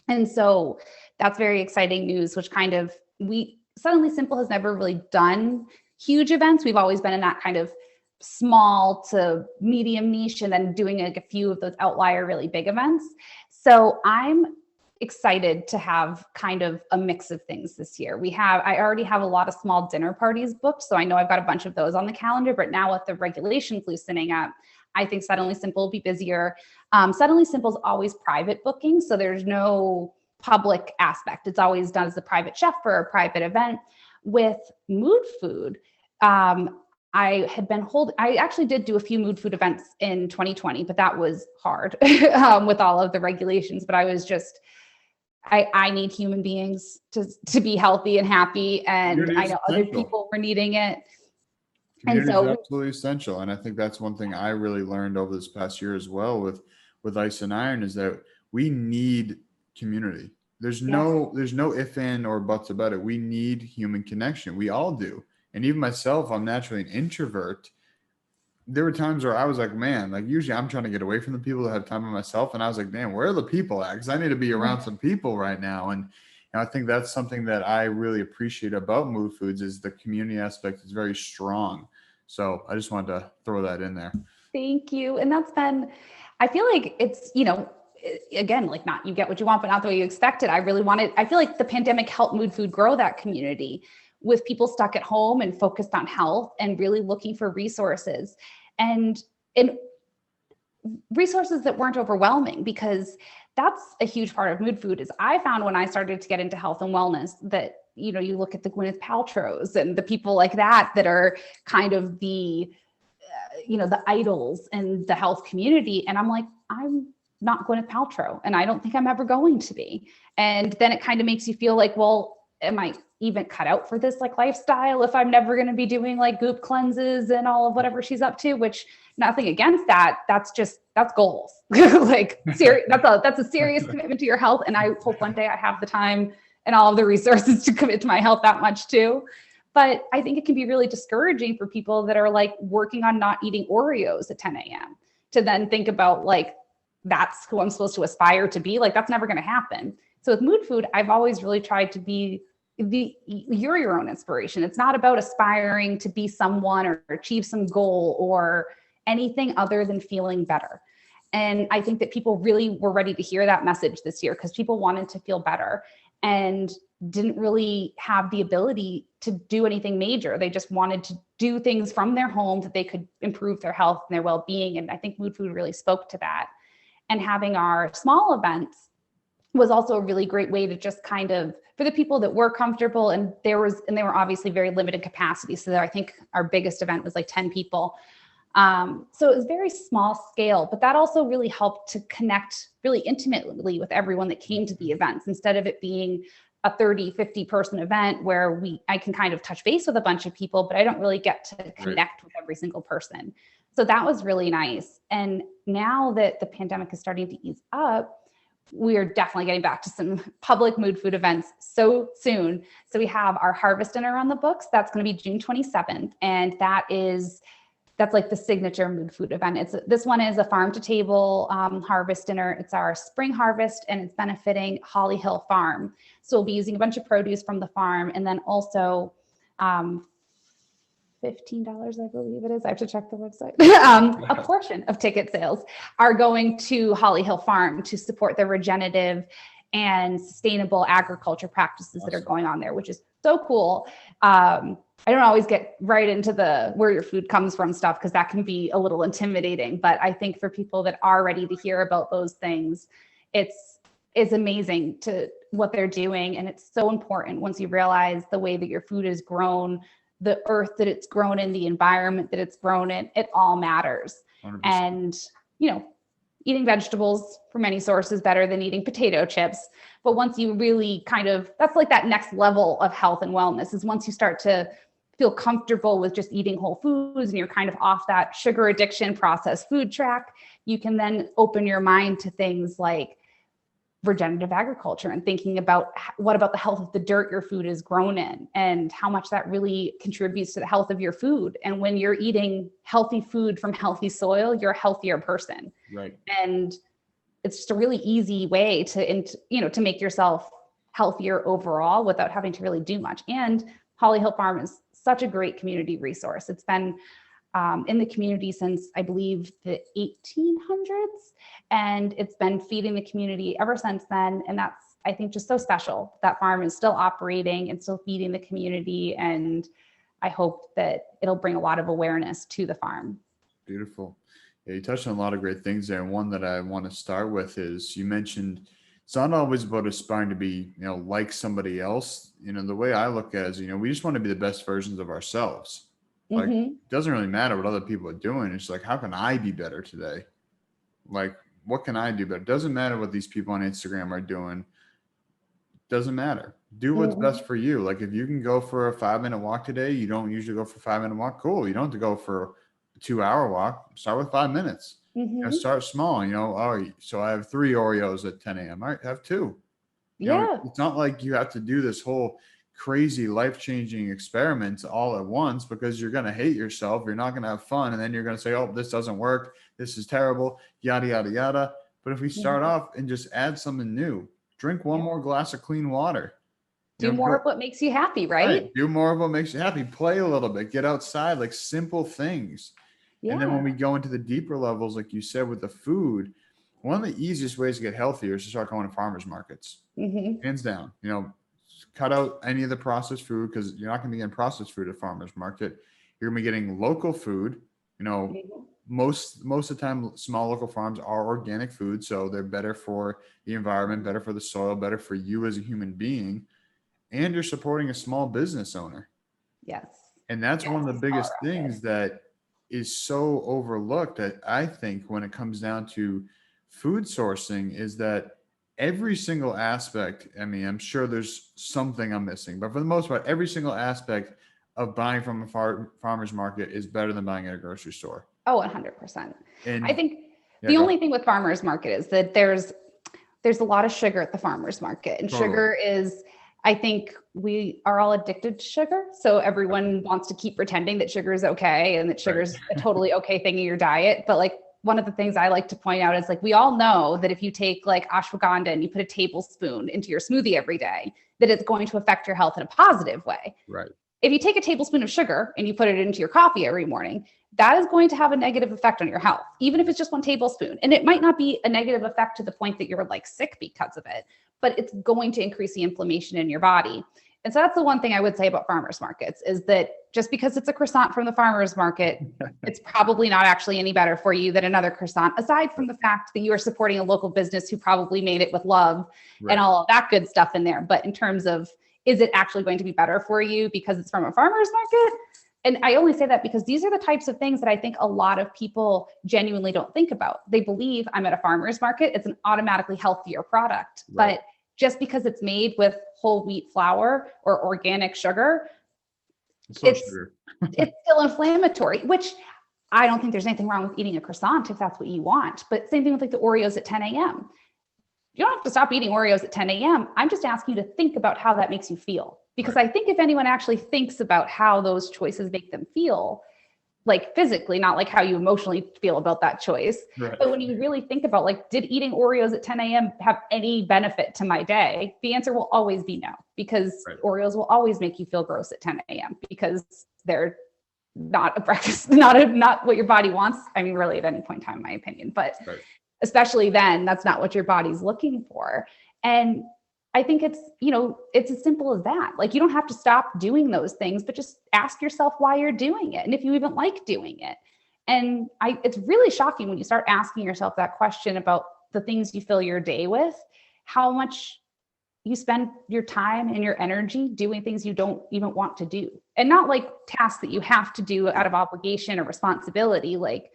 And so that's very exciting news, which kind of, Suddenly Simple has never really done huge events. We've always been in that kind of small to medium niche, and then doing like a few of those outlier really big events. So I'm excited to have kind of a mix of things this year. I already have a lot of small dinner parties booked, so I know I've got a bunch of those on the calendar, but now with the regulations loosening up, I think Suddenly Simple will be busier. Suddenly Simple is always private booking, so there's no public aspect. It's always done as a private chef for a private event. With mood food, I actually did do a few mood food events in 2020, but that was hard with all of the regulations. But I was just, I need human beings to be healthy and happy. And I know other people were needing it. Community is absolutely essential. And I think that's one thing I really learned over this past year as well with Ice and Iron, is that we need community. There's no if, and, or buts about it. We need human connection. We all do. And even myself, I'm naturally an introvert. there were times where I was like, man, like usually I'm trying to get away from the people that have time by myself. And I was like, damn, where are the people at? Because I need to be around some people right now. And I think that's something that I really appreciate about Mood Foods is the community aspect is very strong. So I just wanted to throw that in there. Thank you. And that's been, I feel like it's, again, like not you get what you want, but not the way you expected. I feel like the pandemic helped Mood Food grow that community with people stuck at home and focused on health and really looking for resources and resources that weren't overwhelming, because that's a huge part of Mood Food. Is I found when I started to get into health and wellness that, you look at the Gwyneth Paltrows and the people like that are kind of the idols in the health community. And I'm like, I'm not Gwyneth Paltrow, and I don't think I'm ever going to be. And then it kind of makes you feel like, well, am I even cut out for this like lifestyle if I'm never going to be doing like goop cleanses and all of whatever she's up to, which nothing against that. That's goals. Like that's a serious commitment to your health. And I hope one day I have the time and all of the resources to commit to my health that much too. But I think it can be really discouraging for people that are like working on not eating Oreos at 10 a.m. to then think about like, that's who I'm supposed to aspire to be. Like, that's never going to happen. So with Mood Food, I've always really tried to be you're your own inspiration. It's not about aspiring to be someone or achieve some goal or anything other than feeling better. And I think that people really were ready to hear that message this year because people wanted to feel better and didn't really have the ability to do anything major. They just wanted to do things from their home that they could improve their health and their well-being. And I think Mood Food really spoke to that. And having our small events was also a really great way to just kind of, for the people that were comfortable, and they were obviously very limited capacity. So I think our biggest event was like 10 people. So it was very small scale, but that also really helped to connect really intimately with everyone that came to the events, instead of it being a 30, 50 person event where I can kind of touch base with a bunch of people, but I don't really get to connect with every single person. So that was really nice. And now that the pandemic is starting to ease up, we are definitely getting back to some public Mood Food events so soon. So we have our harvest dinner on the books. That's going to be June 27th. And that's like the signature Mood Food event. This one is a farm to table harvest dinner. It's our spring harvest and it's benefiting Holly Hill Farm. So we'll be using a bunch of produce from the farm, and then also $15, I believe it is. I have to check the website. A portion of ticket sales are going to Holly Hill Farm to support the regenerative and sustainable agriculture practices that are going on there, which is so cool. I don't always get right into the where your food comes from stuff because that can be a little intimidating. But I think for people that are ready to hear about those things, it's amazing to what they're doing. And it's so important once you realize the way that your food is grown, the earth that it's grown in, the environment that it's grown in, it all matters. 100%. And, eating vegetables from any source is better than eating potato chips. But once you really that's like that next level of health and wellness, is once you start to feel comfortable with just eating whole foods and you're kind of off that sugar addiction processed food track, you can then open your mind to things like regenerative agriculture and thinking about what about the health of the dirt your food is grown in and how much that really contributes to the health of your food. And when you're eating healthy food from healthy soil, you're a healthier person. Right. And it's just a really easy way to make yourself healthier overall without having to really do much. And Holly Hill Farm is such a great community resource. It's been in the community since, I believe, the 1800s. And it's been feeding the community ever since then. And that's, I think, just so special. That farm is still operating and still feeding the community. And I hope that it'll bring a lot of awareness to the farm. Beautiful. Yeah, you touched on a lot of great things there. And one that I want to start with is you mentioned it's not always about aspiring to be, like somebody else. The way I look at it is, we just want to be the best versions of ourselves. Like, it doesn't really matter what other people are doing. It's like, how can I be better today? Like, what can I do better? It doesn't matter what these people on Instagram are doing. It doesn't matter. Do what's best for you. Like, if you can go for a 5-minute walk today, you don't usually go for a 5-minute walk. Cool. You don't have to go for a 2-hour walk. Start with 5 minutes. Start small. So I have 3 Oreos at 10 a.m. All right, have 2. Yeah. It's not like you have to do this whole crazy life-changing experiments all at once, because you're going to hate yourself. You're not going to have fun. And then you're going to say, oh, this doesn't work. This is terrible, yada, yada, yada. But if we start off and just add something new, drink one more glass of clean water. Do more of what makes you happy, right? Do more of what makes you happy. Play a little bit, get outside, like simple things. Yeah. And then when we go into the deeper levels, like you said, with the food, one of the easiest ways to get healthier is to start going to farmers markets. Hands down. You know, cut out any of the processed food, because you're not going to be getting processed food at farmers market. You're going to be getting local food. You know, most of the time, small local farms are organic food, so they're better for the environment, better for the soil, better for you as a human being. And you're supporting a small business owner. Yes. And that's one of the biggest things that is so overlooked, that I think, when it comes down to food sourcing, is that every single aspect, I mean, I'm sure there's something I'm missing, but for the most part, every single aspect of buying from a farmer's market is better than buying at a grocery store. Oh, 100%. And I think the only thing with farmer's market is that there's a lot of sugar at the farmer's market, and sugar is, I think we are all addicted to sugar. So everyone wants to keep pretending that sugar is okay and that sugar is a totally okay thing in your diet. But like, one of the things I like to point out is, like, we all know that if you take like ashwagandha and you put a tablespoon into your smoothie every day, that it's going to affect your health in a positive way. Right. If you take a tablespoon of sugar and you put it into your coffee every morning, that is going to have a negative effect on your health, even if it's just one tablespoon. And it might not be a negative effect to the point that you're like sick because of it, but it's going to increase the inflammation in your body. And so that's the one thing I would say about farmers markets, is that just because it's a croissant from the farmers market, it's probably not actually any better for you than another croissant, aside from the fact that you are supporting a local business who probably made it with love and all of that good stuff in there. But in terms of, is it actually going to be better for you because it's from a farmer's market? And I only say that because these are the types of things that I think a lot of people genuinely don't think about. They believe, I'm at a farmer's market, it's an automatically healthier product. But just because it's made with whole wheat flour or organic sugar, it's still inflammatory, which I don't think there's anything wrong with eating a croissant if that's what you want. But same thing with like the Oreos at 10 a.m. You don't have to stop eating Oreos at 10 a.m. I'm just asking you to think about how that makes you feel. Because I think if anyone actually thinks about how those choices make them feel, like physically, not like how you emotionally feel about that choice, but when you really think about, like, did eating Oreos at 10 a.m. have any benefit to my day? The answer will always be no, because Oreos will always make you feel gross at 10 a.m. because they're not a breakfast, not what your body wants. I mean, really at any point in time, in my opinion, but especially then, that's not what your body's looking for. And I think it's, it's as simple as that. Like, you don't have to stop doing those things, but just ask yourself why you're doing it and if you even like doing it. And it's really shocking when you start asking yourself that question about the things you fill your day with, how much you spend your time and your energy doing things you don't even want to do. And not like tasks that you have to do out of obligation or responsibility, like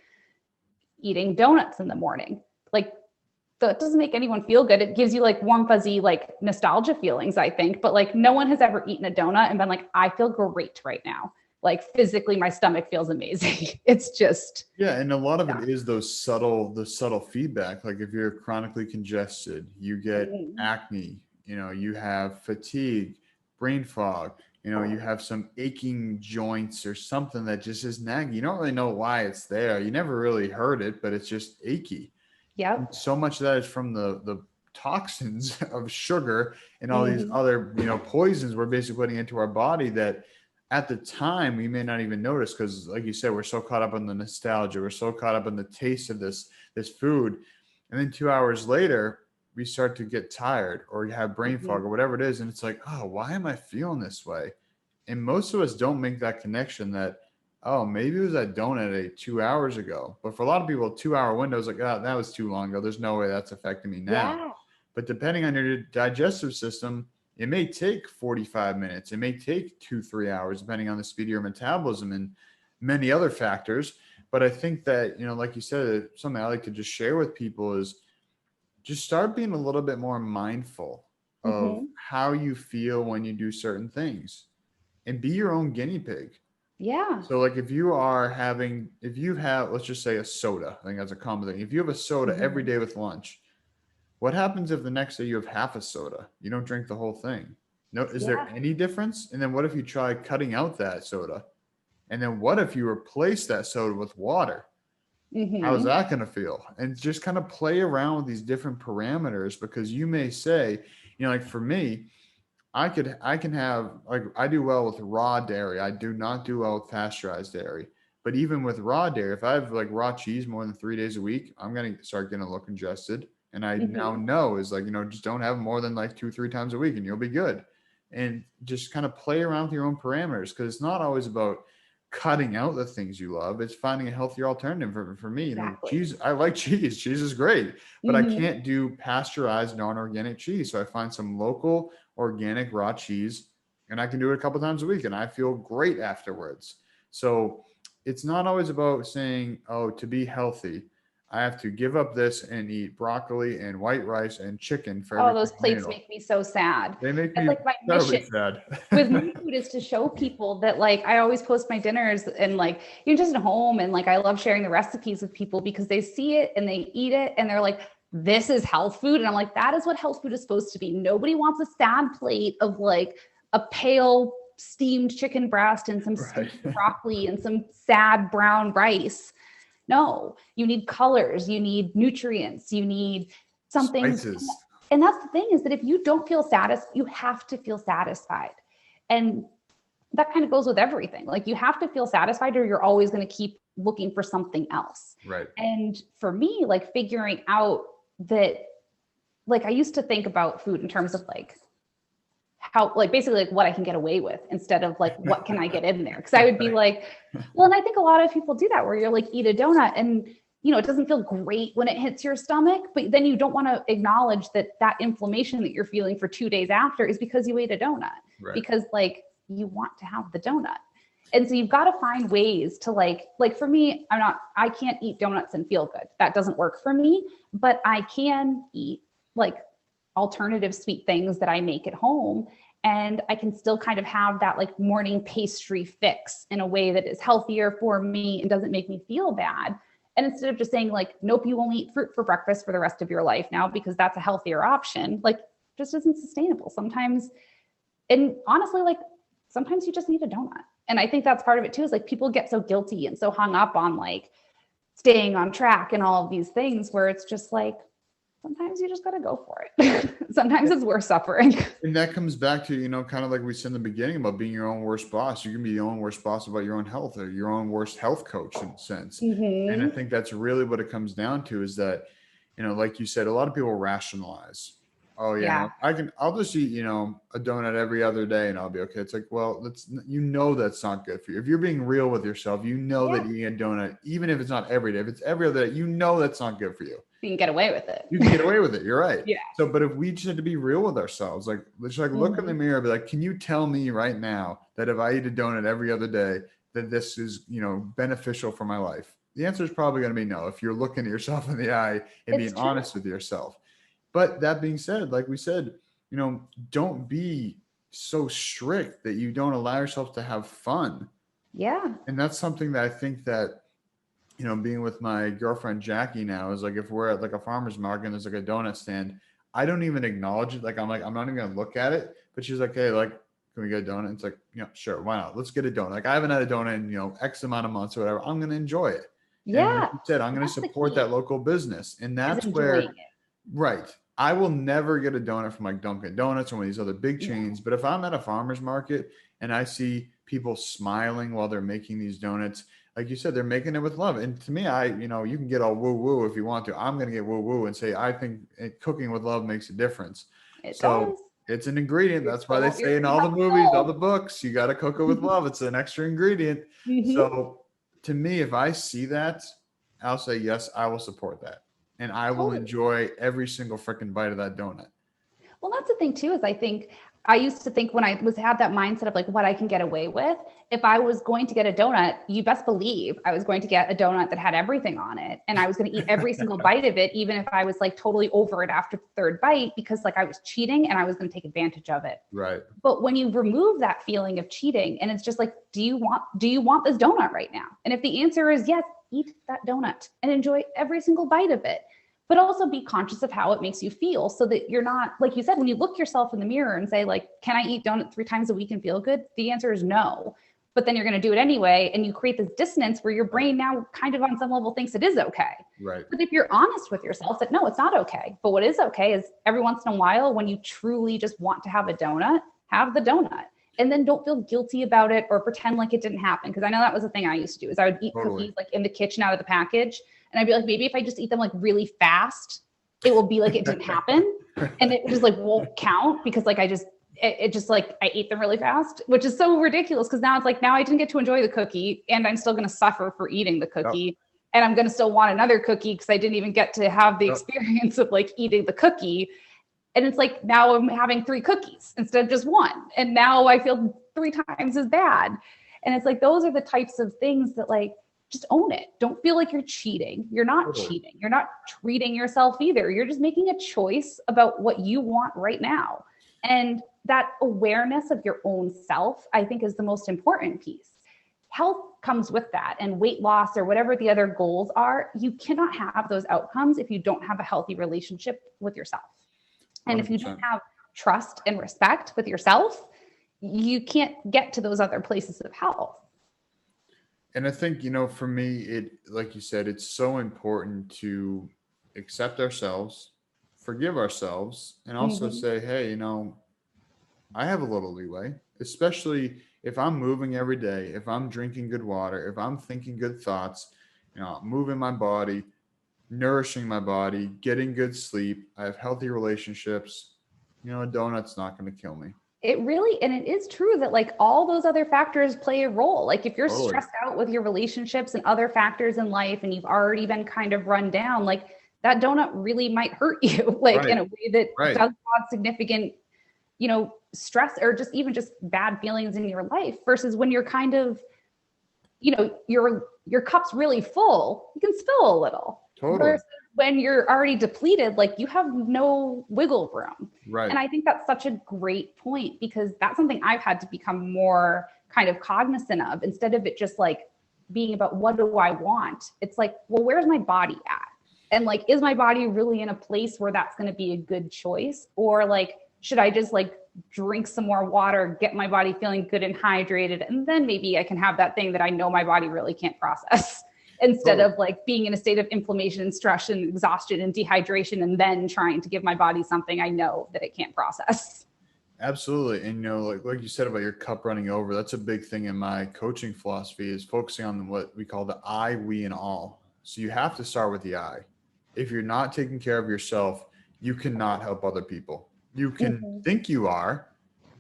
eating donuts in the morning. Like, that doesn't make anyone feel good. It gives you like warm, fuzzy, like nostalgia feelings, I think. But like, no one has ever eaten a donut and been like, I feel great right now. Like, physically, my stomach feels amazing. It's just. Yeah. And a lot of it is the subtle feedback. Like, if you're chronically congested, you get acne, you have fatigue, brain fog, you have some aching joints or something that just is nagging. You don't really know why it's there. You never really heard it, but it's just achy. Yeah. So much of that is from the toxins of sugar and all these other, poisons we're basically putting into our body that at the time we may not even notice, because like you said, we're so caught up on the nostalgia. We're so caught up in the taste of this food. And then 2 hours later, we start to get tired or you have brain fog or whatever it is. And it's like, oh, why am I feeling this way? And most of us don't make that connection that, oh, maybe it was that donut 2 hours ago. But for a lot of people, 2 hour windows, like, oh, that was too long ago. There's no way that's affecting me now. Yeah. But depending on your digestive system, it may take 45 minutes. It may take 2-3 hours, depending on the speed of your metabolism and many other factors. But I think that, like you said, something I like to just share with people is just start being a little bit more mindful of how you feel when you do certain things and be your own guinea pig. Yeah. So like if you have, let's just say a soda, I think that's a common thing. If you have a soda every day with lunch, what happens if the next day you have half a soda? You don't drink the whole thing. No, is there Yeah. any difference? And then what if you try cutting out that soda? And then what if you replace that soda with water? How's Hmm. that going to feel? And just kind of play around with these different parameters, because you may say, like for me, I can have, like, I do well with raw dairy. I do not do well with pasteurized dairy. But even with raw dairy, if I have like raw cheese more than 3 days a week, I'm gonna start getting a little congested. And I now Hmm. know is like, just don't have more than like 2, 3 times a week and you'll be good. And just kind of play around with your own parameters, because it's not always about cutting out the things you love. It's finding a healthier alternative. For me, Exactly. cheese, I like cheese. Cheese is great, but I Hmm. can't do pasteurized non-organic cheese. So I find some local organic raw cheese, and I can do it a couple times a week and I feel great afterwards. So it's not always about saying, oh, to be healthy, I have to give up this and eat broccoli and white rice and chicken for Oh, every those single plates meal. make me so sad. They make That's me like my terribly mission sad. with my food, is to show people that, like, I always post my dinners and, like, you're just at home, and like I love sharing the recipes with people because they see it and they eat it and they're like, this is health food. And I'm like, that is what health food is supposed to be. Nobody wants a sad plate of like a pale steamed chicken breast and some Right. stupid broccoli and some sad brown rice. No, you need colors, you need nutrients, you need something. Spices. And that's the thing, is that if you don't feel satisfied, you have to feel satisfied. And that kind of goes with everything. Like, you have to feel satisfied or you're always going to keep looking for something else. Right. And for me, like, figuring out that, like, I used to think about food in terms of like how, like, basically like what I can get away with instead of like what can I get in there. Because I would be Right. like, well, and I think a lot of people do that, where you're like, eat a donut and it doesn't feel great when it hits your stomach, but then you don't want to acknowledge that that inflammation that you're feeling for 2 days after is because you ate a donut. Right. Because, like, you want to have the donut. And so you've got to find ways to like for me, I can't eat donuts and feel good. That doesn't work for me, but I can eat like alternative sweet things that I make at home. And I can still kind of have that like morning pastry fix in a way that is healthier for me and doesn't make me feel bad. And instead of just saying like, nope, you only eat fruit for breakfast for the rest of your life now because that's a healthier option, like, just isn't sustainable sometimes. And honestly, like, sometimes you just need a donut. And I think that's part of it too, is like people get so guilty and so hung up on like staying on track and all of these things, where it's just like, sometimes you just got to go for it. Sometimes it's worth suffering. And that comes back to, kind of like we said in the beginning about being your own worst boss. You can be your own worst boss about your own health, or your own worst health coach in a sense. And I Mm-hmm. think that's really what it comes down to, is that, like you said, a lot of people rationalize. Oh yeah, Yeah. no, I'll just eat, a donut every other day and I'll be okay. It's like, well, that's not good for you. If you're being real with yourself, that Yeah. eating a donut, even if it's not every day, if it's every other day, that's not good for you. You can get away with You can get it. away with it. You're right. Yeah. So, but if we just had to be real with ourselves, like, let's like look in the Mm-hmm. mirror and be like, can you tell me right now that if I eat a donut every other day, that this is, beneficial for my life? The answer is probably going to be no, if you're looking at yourself in the eye and It's being true. honest with yourself. But that being said, like we said, don't be so strict that you don't allow yourself to have fun. Yeah. And that's something that I think that, being with my girlfriend Jackie now, is like, if we're at like a farmer's market and there's like a donut stand, I don't even acknowledge it. Like, I'm not even gonna look at it. But she's like, hey, like, can we get a donut? It's like, sure, why not? Let's get a donut. Like, I haven't had a donut in, X amount of months or whatever. I'm gonna enjoy it. And like Yeah. you said, I'm gonna That's the support key, that local business. And is that's enjoying where, right. I will never get a donut from like Dunkin' Donuts or one of these other big it. Yeah. chains. But if I'm at a farmer's market and I see people smiling while they're making these donuts, like you said, they're making it with love. And to me, you can get all woo woo if you want to. I'm going to get woo woo and say, I think cooking with love makes a difference. It So does. it's an ingredient. That's why they You're say in filling all the up the movies, all soul. the books, you got to cook it with love. It's an extra ingredient. Mm-hmm. So to me, if I see that, I'll say, yes, I will support that. And I will Totally. enjoy every single freaking bite of that donut. Well, that's the thing too, is I think I used to think, when I had that mindset of like what I can get away with, if I was going to get a donut, you best believe I was going to get a donut that had everything on it. And I was going to eat every single bite of it, even if I was like totally over it after the third bite, because like I was cheating and I was going to take advantage of it. Right. But when you remove that feeling of cheating, and it's just like, do you want this donut right now? And if the answer is yes, eat that donut and enjoy every single bite of it. but also be conscious of how it makes you feel so that you're not, like you said, when you look yourself in the mirror and say like, can I eat donut 3 times a week and feel good? The answer is no, but then you're going to do it anyway. And you create this dissonance where your brain now kind of on some level thinks it is okay. Right. But if you're honest with yourself that no, it's not okay. But what is okay is every once in a while, when you truly just want to have a donut, have the donut. And then don't feel guilty about it or pretend like it didn't happen. Because I know that was the thing I used to do is I would eat cookies like in the kitchen out of the package. And I'd be like, maybe if I just eat them like really fast, it will be like it didn't happen. And it just like won't count because like it just like I ate them really fast, which is so ridiculous. Because now it's like, now I didn't get to enjoy the cookie and I'm still going to suffer for eating the cookie. Yep. And I'm going to still want another cookie because I didn't even get to have the experience of like eating the cookie. And it's like, now I'm having 3 cookies instead of just 1. And now I feel 3 times as bad. And it's like, those are the types of things that like, just own it. Don't feel like you're cheating. You're not cheating. You're not treating yourself either. You're just making a choice about what you want right now. And that awareness of your own self, I think, is the most important piece. Health comes with that, and weight loss or whatever the other goals are. You cannot have those outcomes if you don't have a healthy relationship with yourself. And 100%. If you don't have trust and respect with yourself, you can't get to those other places of health. And I think, for me, it, like you said, it's so important to accept ourselves, forgive ourselves, and also say, hey, I have a little leeway, especially if I'm moving every day, if I'm drinking good water, if I'm thinking good thoughts, moving my body, nourishing my body, getting good sleep, I have healthy relationships, a donut's not going to kill me. It really, and it is true that like all those other factors play a role. Like if you're stressed out with your relationships and other factors in life, and you've already been kind of run down, like that donut really might hurt you, like in a way that does cause significant, stress or just even just bad feelings in your life versus when you're kind of, your cup's really full, you can spill a little. Totally. Versus when you're already depleted, like you have no wiggle room. Right. And I think that's such a great point because that's something I've had to become more kind of cognizant of instead of it just like being about what do I want? It's like, well, where's my body at? And like, is my body really in a place where that's going to be a good choice? Or like, should I just like drink some more water, get my body feeling good and hydrated, and then maybe I can have that thing that I know my body really can't process instead of like being in a state of inflammation and stress and exhaustion and dehydration and then trying to give my body something I know that it can't process. Absolutely. And, like you said about your cup running over, that's a big thing in my coaching philosophy is focusing on what we call the I, we, and all. So you have to start with the I. If you're not taking care of yourself, you cannot help other people. You can think you are,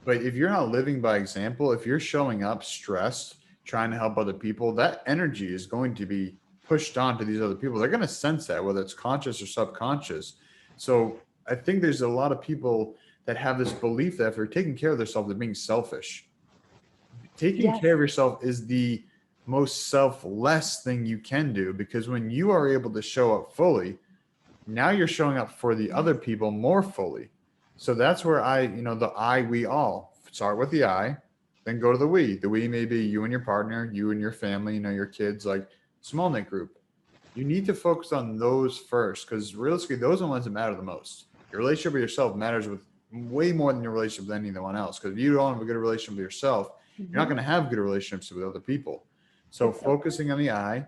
but if you're not living by example, if you're showing up stressed, trying to help other people, that energy is going to be pushed on to these other people. They're going to sense that, whether it's conscious or subconscious. So I think there's a lot of people that have this belief that if they're taking care of themselves, they're being selfish. Taking care of yourself is the most selfless thing you can do, because when you are able to show up fully, now you're showing up for the other people more fully. So that's where the I, we, all start with the I, then go to the we. The we may be you and your partner, you and your family, your kids, like small knit group. You need to focus on those first, because realistically, those are the ones that matter the most. Your relationship with yourself matters with way more than your relationship with anyone else. Because if you don't have a good relationship with yourself, you're not going to have good relationships with other people. So focusing on the I,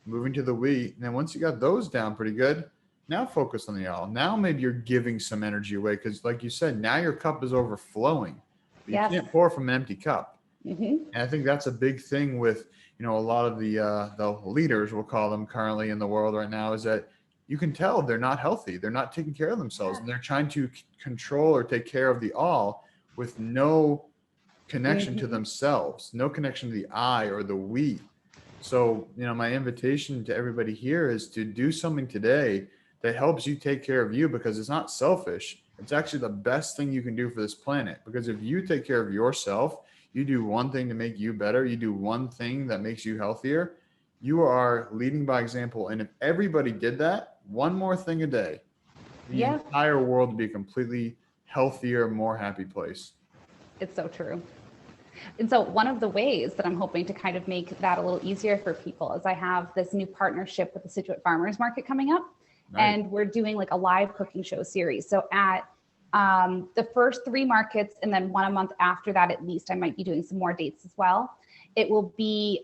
moving to the we, and then once you got those down pretty good, now focus on the all. Now maybe you're giving some energy away because, like you said, now your cup is overflowing. You can't pour from an empty cup. And I think that's a big thing with, a lot of the leaders, we'll call them currently in the world right now, is that you can tell they're not healthy. They're not taking care of themselves, and they're trying to control or take care of the all with no connection to themselves, no connection to the I or the we. So, my invitation to everybody here is to do something today that helps you take care of you, because it's not selfish. It's actually the best thing you can do for this planet, because if you take care of yourself, you do one thing to make you better, you do one thing that makes you healthier, you are leading by example. And if everybody did that, one more thing a day, the entire world would be a completely healthier, more happy place. It's so true. And so one of the ways that I'm hoping to kind of make that a little easier for people is I have this new partnership with the Situate Farmers Market coming up. Right. And we're doing like a live cooking show series. So at the first 3 markets, and then 1 a month after that, at least, I might be doing some more dates as well. It will be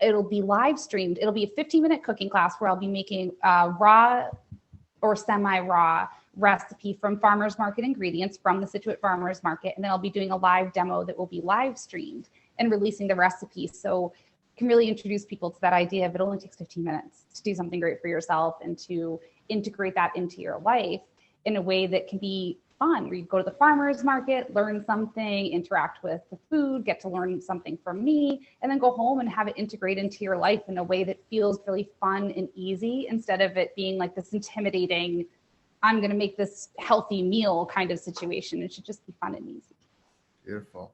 it'll be live streamed. It'll be a 15-minute cooking class where I'll be making raw or semi-raw recipe from farmers market ingredients from the Scituate Farmers Market, and then I'll be doing a live demo that will be live streamed and releasing the recipe. So can really introduce people to that idea of it only takes 15 minutes to do something great for yourself and to integrate that into your life in a way that can be fun, where you go to the farmer's market, learn something, interact with the food, get to learn something from me, and then go home and have it integrate into your life in a way that feels really fun and easy, instead of it being like this intimidating, I'm going to make this healthy meal kind of situation. It should just be fun and easy. Beautiful.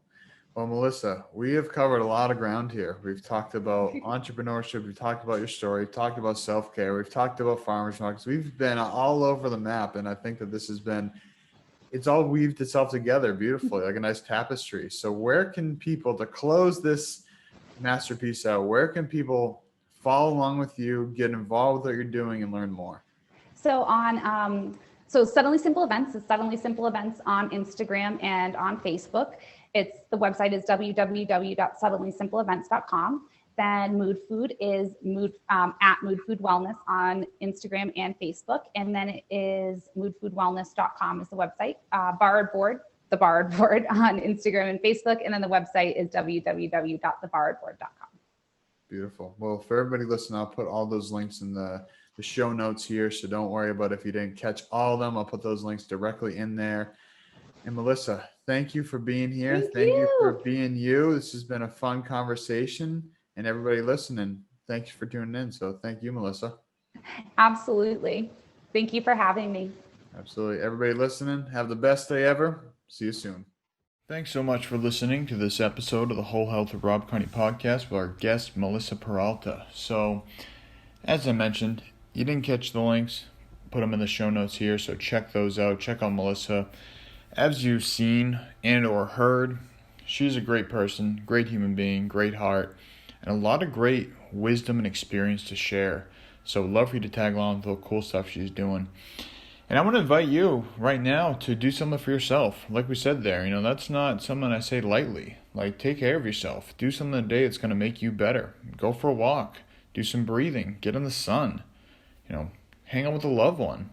Well, Melissa, we have covered a lot of ground here. We've talked about entrepreneurship. We've talked about your story. We've talked about self-care. We've talked about farmers markets. We've been all over the map. And I think that this has been, it's all weaved itself together beautifully, like a nice tapestry. So where can people, to close this masterpiece out, where can people follow along with you, get involved with what you're doing, and learn more? So on, so Suddenly Simple Events is Suddenly Simple Events on Instagram and on Facebook. The website is www.suddenlysimpleevents.com. Then Mood Food is at Mood Food Wellness on Instagram and Facebook. And then it is moodfoodwellness.com is the website. Borrowed Board on Instagram and Facebook. And then the website is www.theborrowedboard.com. Beautiful. Well, for everybody listening, I'll put all those links in the show notes here. So don't worry about if you didn't catch all of them. I'll put those links directly in there. And Melissa, thank you for being here. Thank you for being you. This has been a fun conversation. And everybody listening, thank you for tuning in. So thank you, Melissa. Absolutely. Thank you for having me. Absolutely. Everybody listening, have the best day ever. See you soon. Thanks so much for listening to this episode of the Whole Health of Rob Carney Podcast with our guest, Melissa Peralta. So, as I mentioned, you didn't catch the links, put them in the show notes here, so check those out. Check out Melissa. As you've seen and or heard, she's a great person, great human being, great heart, and a lot of great wisdom and experience to share. So I'd love for you to tag along with the cool stuff she's doing. And I want to invite you right now to do something for yourself. Like we said there, that's not something I say lightly. Like, take care of yourself. Do something today that's going to make you better. Go for a walk. Do some breathing. Get in the sun. Hang out with a loved one.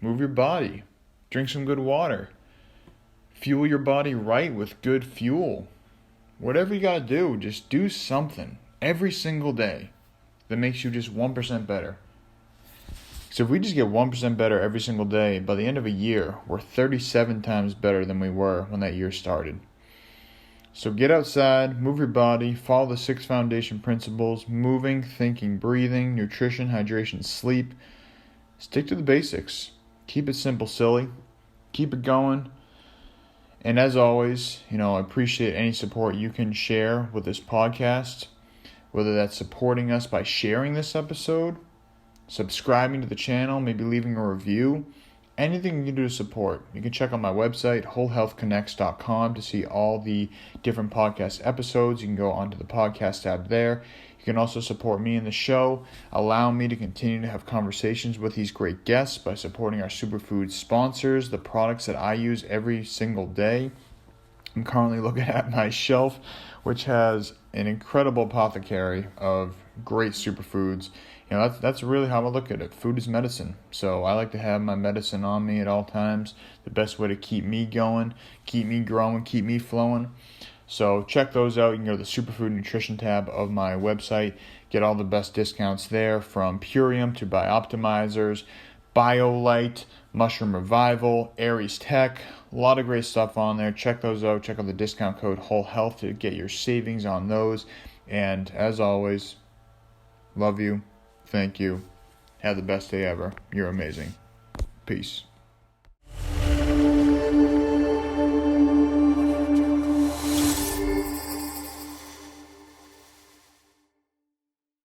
Move your body. Drink some good water. Fuel your body right with good fuel. Whatever you got to do, just do something every single day that makes you just 1% better. So if we just get 1% better every single day, by the end of a year, we're 37 times better than we were when that year started. So get outside, move your body, follow the 6 foundation principles: moving, thinking, breathing, nutrition, hydration, sleep. Stick to the basics. Keep it simple, silly. Keep it going. And as always, I appreciate any support you can share with this podcast, whether that's supporting us by sharing this episode, subscribing to the channel, maybe leaving a review, anything you can do to support. You can check out my website, wholehealthconnects.com, to see all the different podcast episodes. You can go onto the podcast tab there. You can also support me in the show, allow me to continue to have conversations with these great guests by supporting our superfood sponsors, the products that I use every single day. I'm currently looking at my shelf, which has an incredible apothecary of great superfoods. That's really how I look at it. Food is medicine. So I like to have my medicine on me at all times. The best way to keep me going, keep me growing, keep me flowing. So check those out. You can go to the Superfood Nutrition tab of my website. Get all the best discounts there, from Purium to Bioptimizers, BioLite, Mushroom Revival, Aries Tech. A lot of great stuff on there. Check those out. Check out the discount code WHOLEHEALTH to get your savings on those. And as always, love you. Thank you. Have the best day ever. You're amazing. Peace.